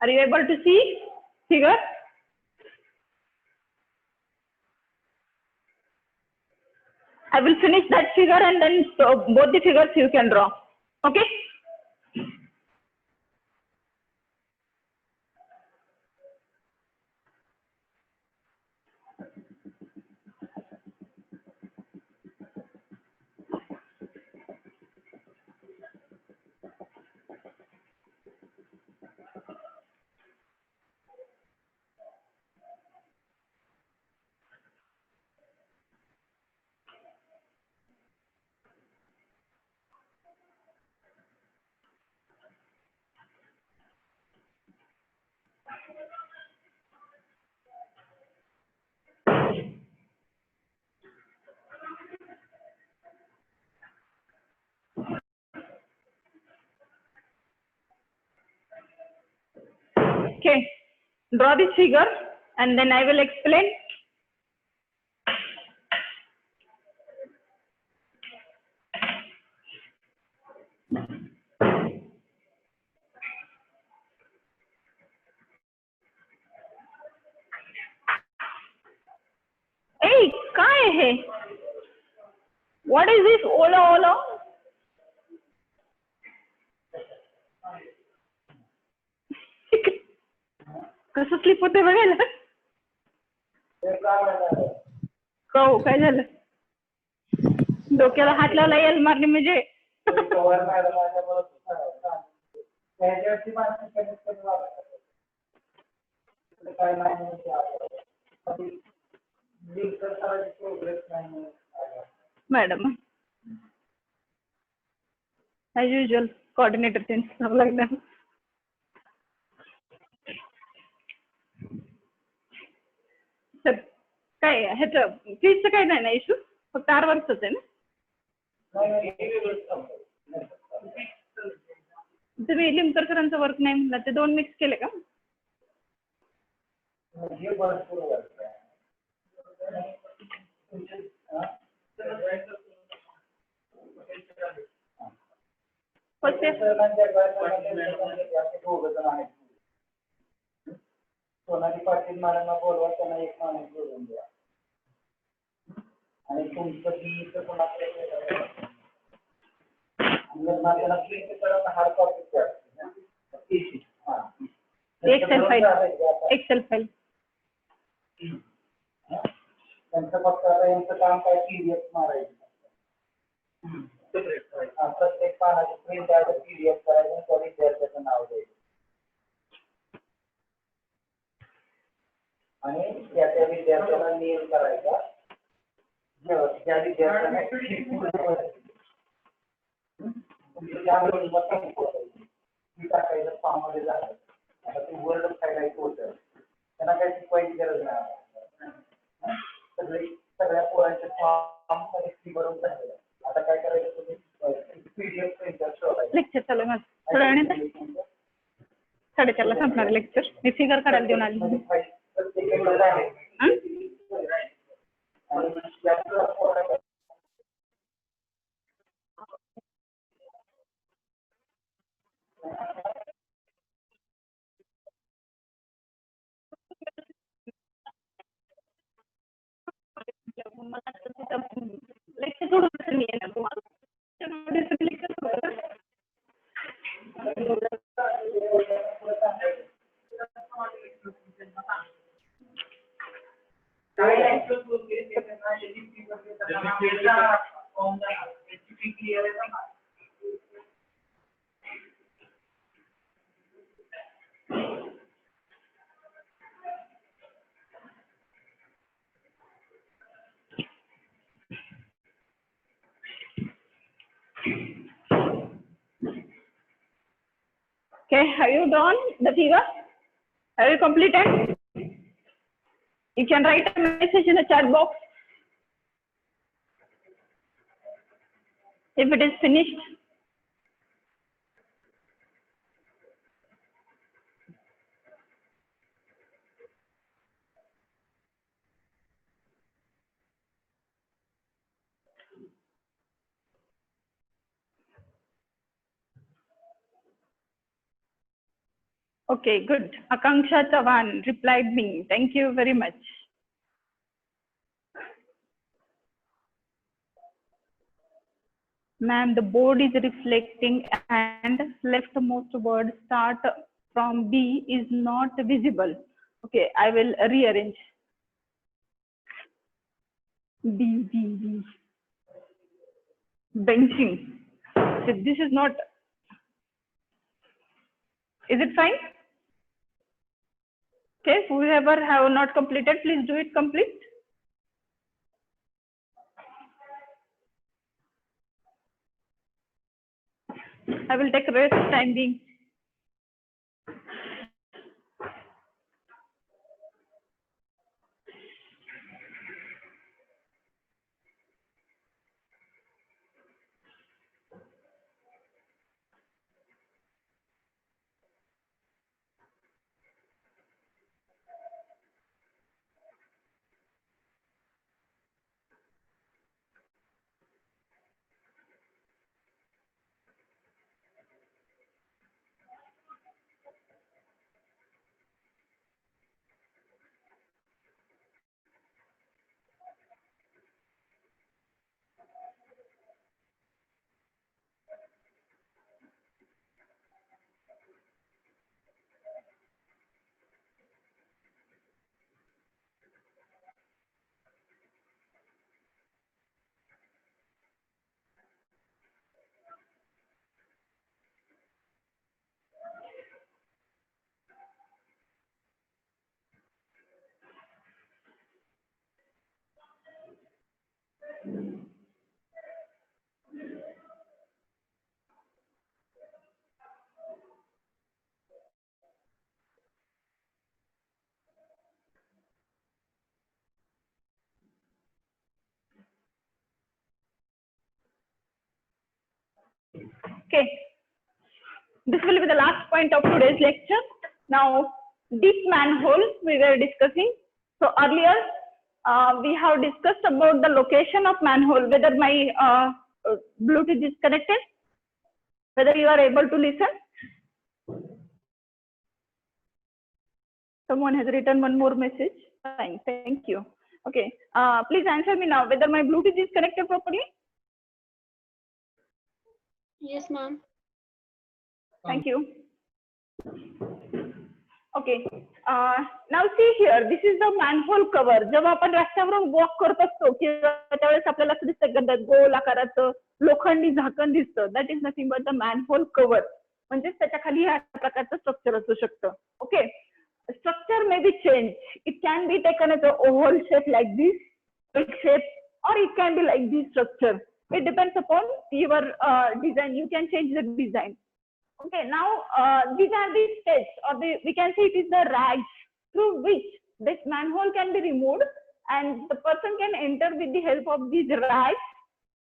Are you able to see figure? I will finish that figure and then both the figures you can draw. Okay? Okay. Draw this figure and then I will explain. Hey, काय है? What is this ola ola? कसं slip होते बघायला? हो काय झालं? डोक्याला हात लावला येल मारणे म्हणजे madam as usual coordinator change करावं लागणार. सर काय ह्याचं फीजचं काही नाही ना इश्यू, फक्त 8 वर्षच आहे ना. तुम्ही लिमकरकरांचं वर्क नाही म्हणलं ते 2 मिक्स केले का? सोनाली पाटील मॅडमला बोलवा, त्यांना एक माणूस बोलवून द्या आणि तुमचं बीचं कोणाकडे त्याला प्रिंट करून हार्ड कॉपी द्या. एक्सेल फाईल त्यांचं फक्त आता यांचं काम काय PDF मारायचं, प्रत्येक पानाची प्रिंट PDF करायचं, त्या विद्यार्थ्याचं नाव द्यायचं आणि त्या विद्यार्थ्याला मेल करायचा. ज्या विद्यार्थ्याने टाकायचं फॉर्ममध्ये झालं, आता ते वर्ड हायलाइट होतं, त्यांना काही शिकवायची गरज नाही. सगळ्या पोरांचे फॉर्म मध्ये फी भरून टाकलं. आता काय करायचं, तुम्ही PDF प्रिंटर शोधायचं. लेक्चर चालू आहे माझं थोड्या वेळाने 4:30ला संपणार लेक्चर. मी फिगर काढायला देऊन आली. लेक्चर थोडं मी येणार तुम्हाला. Okay, have you drawn the figure? Have you completed? You can write a message in the chat box if it is finished. Okay, good. Akanksha Chavan replied me. Thank you very much. Ma'am, the board is reflecting and leftmost word start from B is not visible. Okay, I will rearrange. B. Benching. So this is not. Is it fine? Okay, whoever have not completed, please do it complete. I will take rest time being. Okay, this will be the last point of today's lecture. Now, deep manhole we were discussing. So earlier we have discussed about the location of manhole, whether my Bluetooth is connected, whether you are able to listen. Someone has written one more message. Fine, thank you. Okay, please answer me now whether my Bluetooth is connected properly. Yes, ma'am. Thank you. Okay. Now see here, this is the manhole cover. जेव्हा आपण रस्त्यावरून walk करत असतो किंवा त्यावेळेस आपल्याला असं दिसतं गोल आकाराचं लोखंडी झाकण दिसतं. That is nothing but the manhole cover. म्हणजे त्याच्या खाली ह्या प्रकारचं स्ट्रक्चर असू शकतं. Okay. Structure may be changed. It can be taken as an oval shape like this, big shape, or it can be like this structure. It depends upon your design. You can change the design. Okay, now these are the steps, or we can say it is the rags through which this manhole can be removed, and the person can enter with the help of these rags.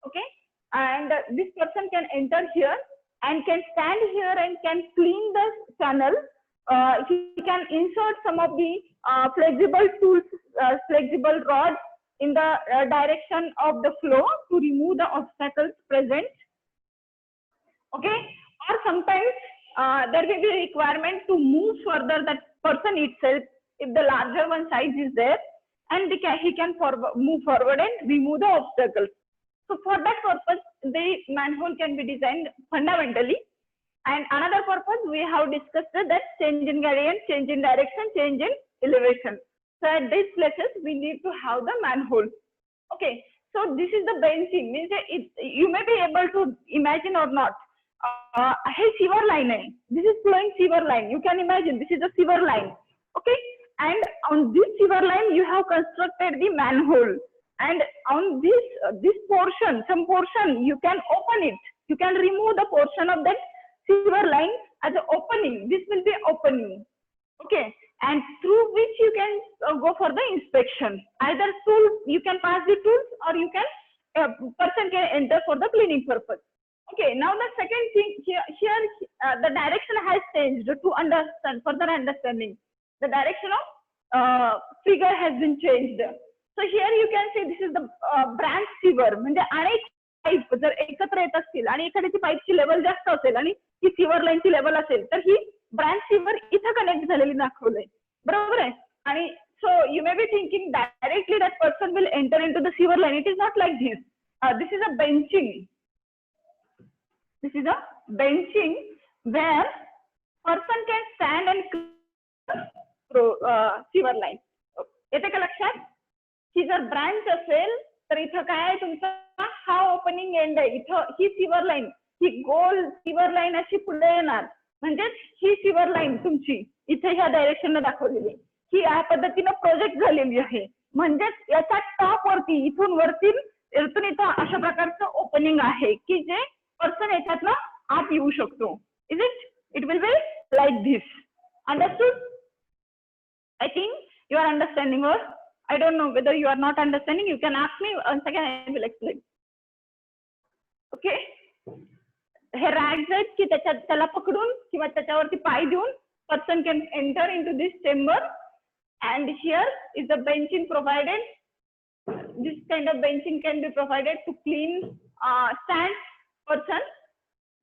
Okay, and this person can enter here and can stand here and can clean the channel. He can insert some of the flexible tools, flexible rods in the direction of the flow to remove the obstacles present. Okay, or sometimes there will be a requirement to move further that person itself if the larger one size is there, and he can move forward and remove the obstacles. So for that purpose, the manhole can be designed fundamentally. And another purpose we have discussed that change in gradient, change in direction, change in elevation. So at these places we need to have the manhole. Okay, so this is the benching. Means you may be able to imagine or not. Hey, sewer line. This is flowing sewer line. You can imagine this is a sewer line. Okay, and on this sewer line you have constructed the manhole. And on this portion, some portion you can open it. You can remove the portion of that sewer line as an opening. This will be opening. Okay, and through which you can go for the inspection. Either tool you can pass the tools, or you can person can enter for the cleaning purpose. Okay, now the second thing here the direction has changed to understand further understanding. The direction of figure has been changed. So here you can see this is the branch sewer. म्हणजे अनेक pipe जर एकत्र येत असतील आणि एखाद्याची पाईपची level जास्त असेल आणि ही सीवर लाईनची लेवल असेल तर ही ब्रांच सीवर इथं कनेक्ट झालेली दाखवलंय, बरोबर आहे. आणि so you may be thinking directly that person will enter into the sewer line. It is not like this. This is a benching. This is a benching where person can stand and sewer line. येते का लक्षात की जर branch असेल तर इथं काय आहे तुमचा हा ओपनिंग एंड आहे, इथं ही सीवर लाईन, ही गोल सीवर लाईन अशी पुढे येणार, म्हणजेच ही सीवर लाईन तुमची इथे ह्या डायरेक्शनला दाखवलेली ही या पद्धतीनं प्रोजेक्ट झालेली आहे. म्हणजेच याच्या टॉप वरती इथून वरती इथून इथं अशा प्रकारचं ओपनिंग आहे की जे पर्सन याच्यातनं आत येऊ शकतो. Is it will be like this. Understood? I think you are understanding, or I don't know whether you are not understanding. You can ask me once again. I will explain. Okay. हे रॅग्स आहेत की त्याला पकडून किंवा त्याच्यावरती पाय देऊन person can enter into this chamber, and here is the benching provided. This kind of benching can be provided to clean stand person.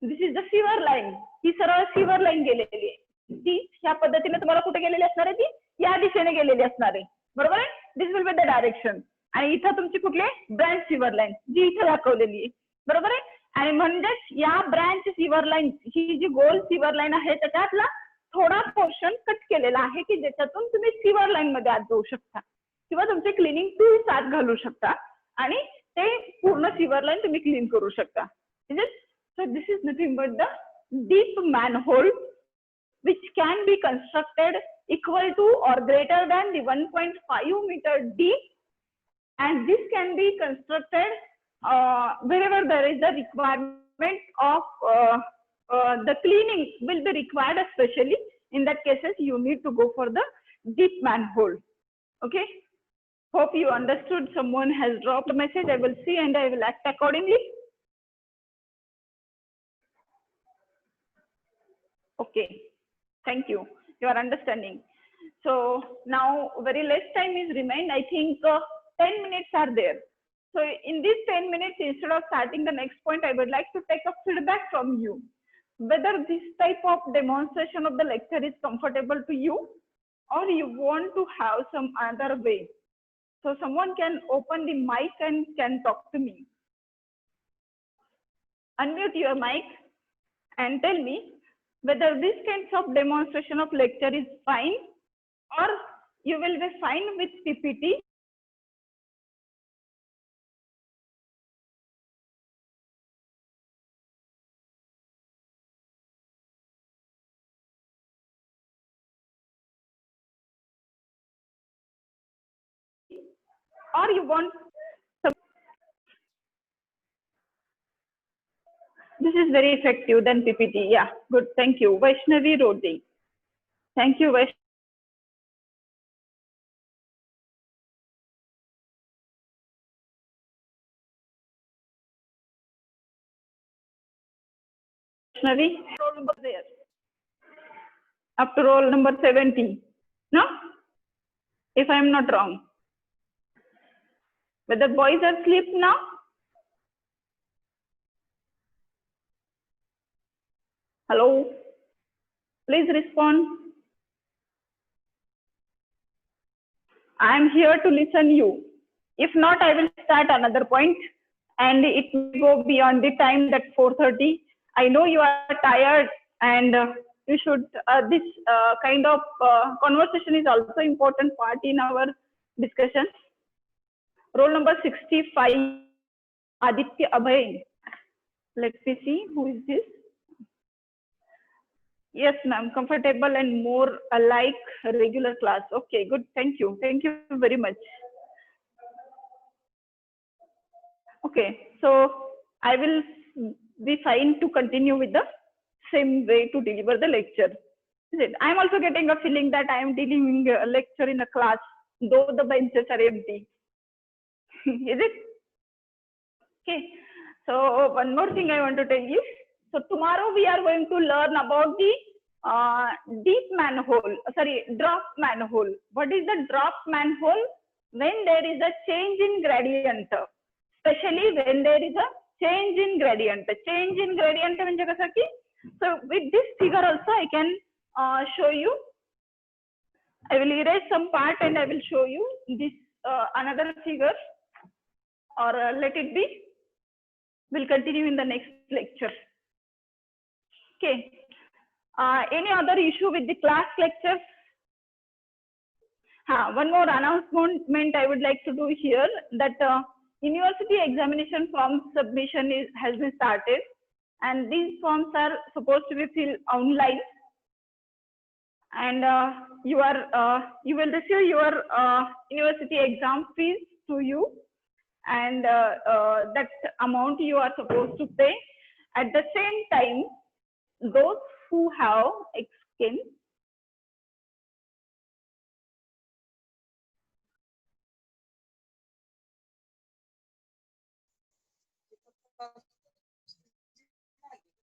This is the sewer line. ही सरळ sewer line गेलेली आहे. ती ह्या पद्धतीने तुम्हाला कुठे गेलेली असणार आहे, ती या दिशेने गेलेली असणार आहे, बरोबर आहे. This will be the direction. आणि इथं तुमची कुठली ब्रांच सीवर लाईन जी इथे दाखवलेली आहे, बरोबर आहे. आणि म्हणजेच या ब्रांच सीवर लाईन ही जी गोल सीवर लाईन आहे त्याच्यातला थोडा पोर्शन कट केलेला आहे की ज्याच्यातून तुम्ही सीवर लाईन मध्ये आत जाऊ शकता किंवा तुमचे क्लिनिंग टूल्स आत घालू शकता आणि ते पूर्ण सीवर लाईन तुम्ही क्लीन करू शकता. So this is nothing but the deep manhole which can be constructed equal to or greater than the 1.5 meter deep, and this can be constructed wherever there is the requirement of the cleaning will be required, especially in that cases you need to go for the deep manhole. Okay, hope you understood. Someone has dropped a message. I will see and I will act accordingly. Okay, thank you. You are understanding. So now very less time is remained. I think 10 minutes are there. So in these 10 minutes, instead of starting the next point, I would like to take a feedback from you whether this type of demonstration of the lecture is comfortable to you or you want to have some other way. So someone can open the mic and can talk to me. Unmute your mic and tell me whether this kind of demonstration of lecture is fine or you will be fine with PPT. Or you want some. This is very effective than PPT. Yeah, good. Thank you. Vaishnavi Rodi. Thank you, Vaishnavi. Roll number there. Up to roll number 70. No? If I am not wrong. Whether boys are asleep now? Hello? Please respond. I am here to listen you. If not, I will start another point and it will go beyond the time that 4:30. I know you are tired and you should, this kind of conversation is also important part in our discussion. Roll number 65, Aditya Abhay. Let me see, who is this? Yes, ma'am, comfortable and more like regular class. Okay, good, thank you. Thank you very much. Okay, so I will be fine to continue with the same way to deliver the lecture. Is it? I am also getting a feeling that I am delivering a lecture in a class, though the benches are empty. Is it? Okay, so one more thing I want to tell you. So tomorrow we are going to learn about the deep manhole, sorry, drop manhole. What is the drop manhole? When there is a change in gradient, especially when there is a change in gradient. Change in gradient म्हणजे कसं की, so with this figure also I can show you. I will erase some part and I will show you this another figure, or let it be. We'll continue in the next lecture. Okay. Any other issue with the class lectures? One more announcement I would like to do here, that university examination form submission has been started, and these forms are supposed to be filled online, and you will receive your university exam fees to you, and that amount you are supposed to pay. At the same time, those who have skin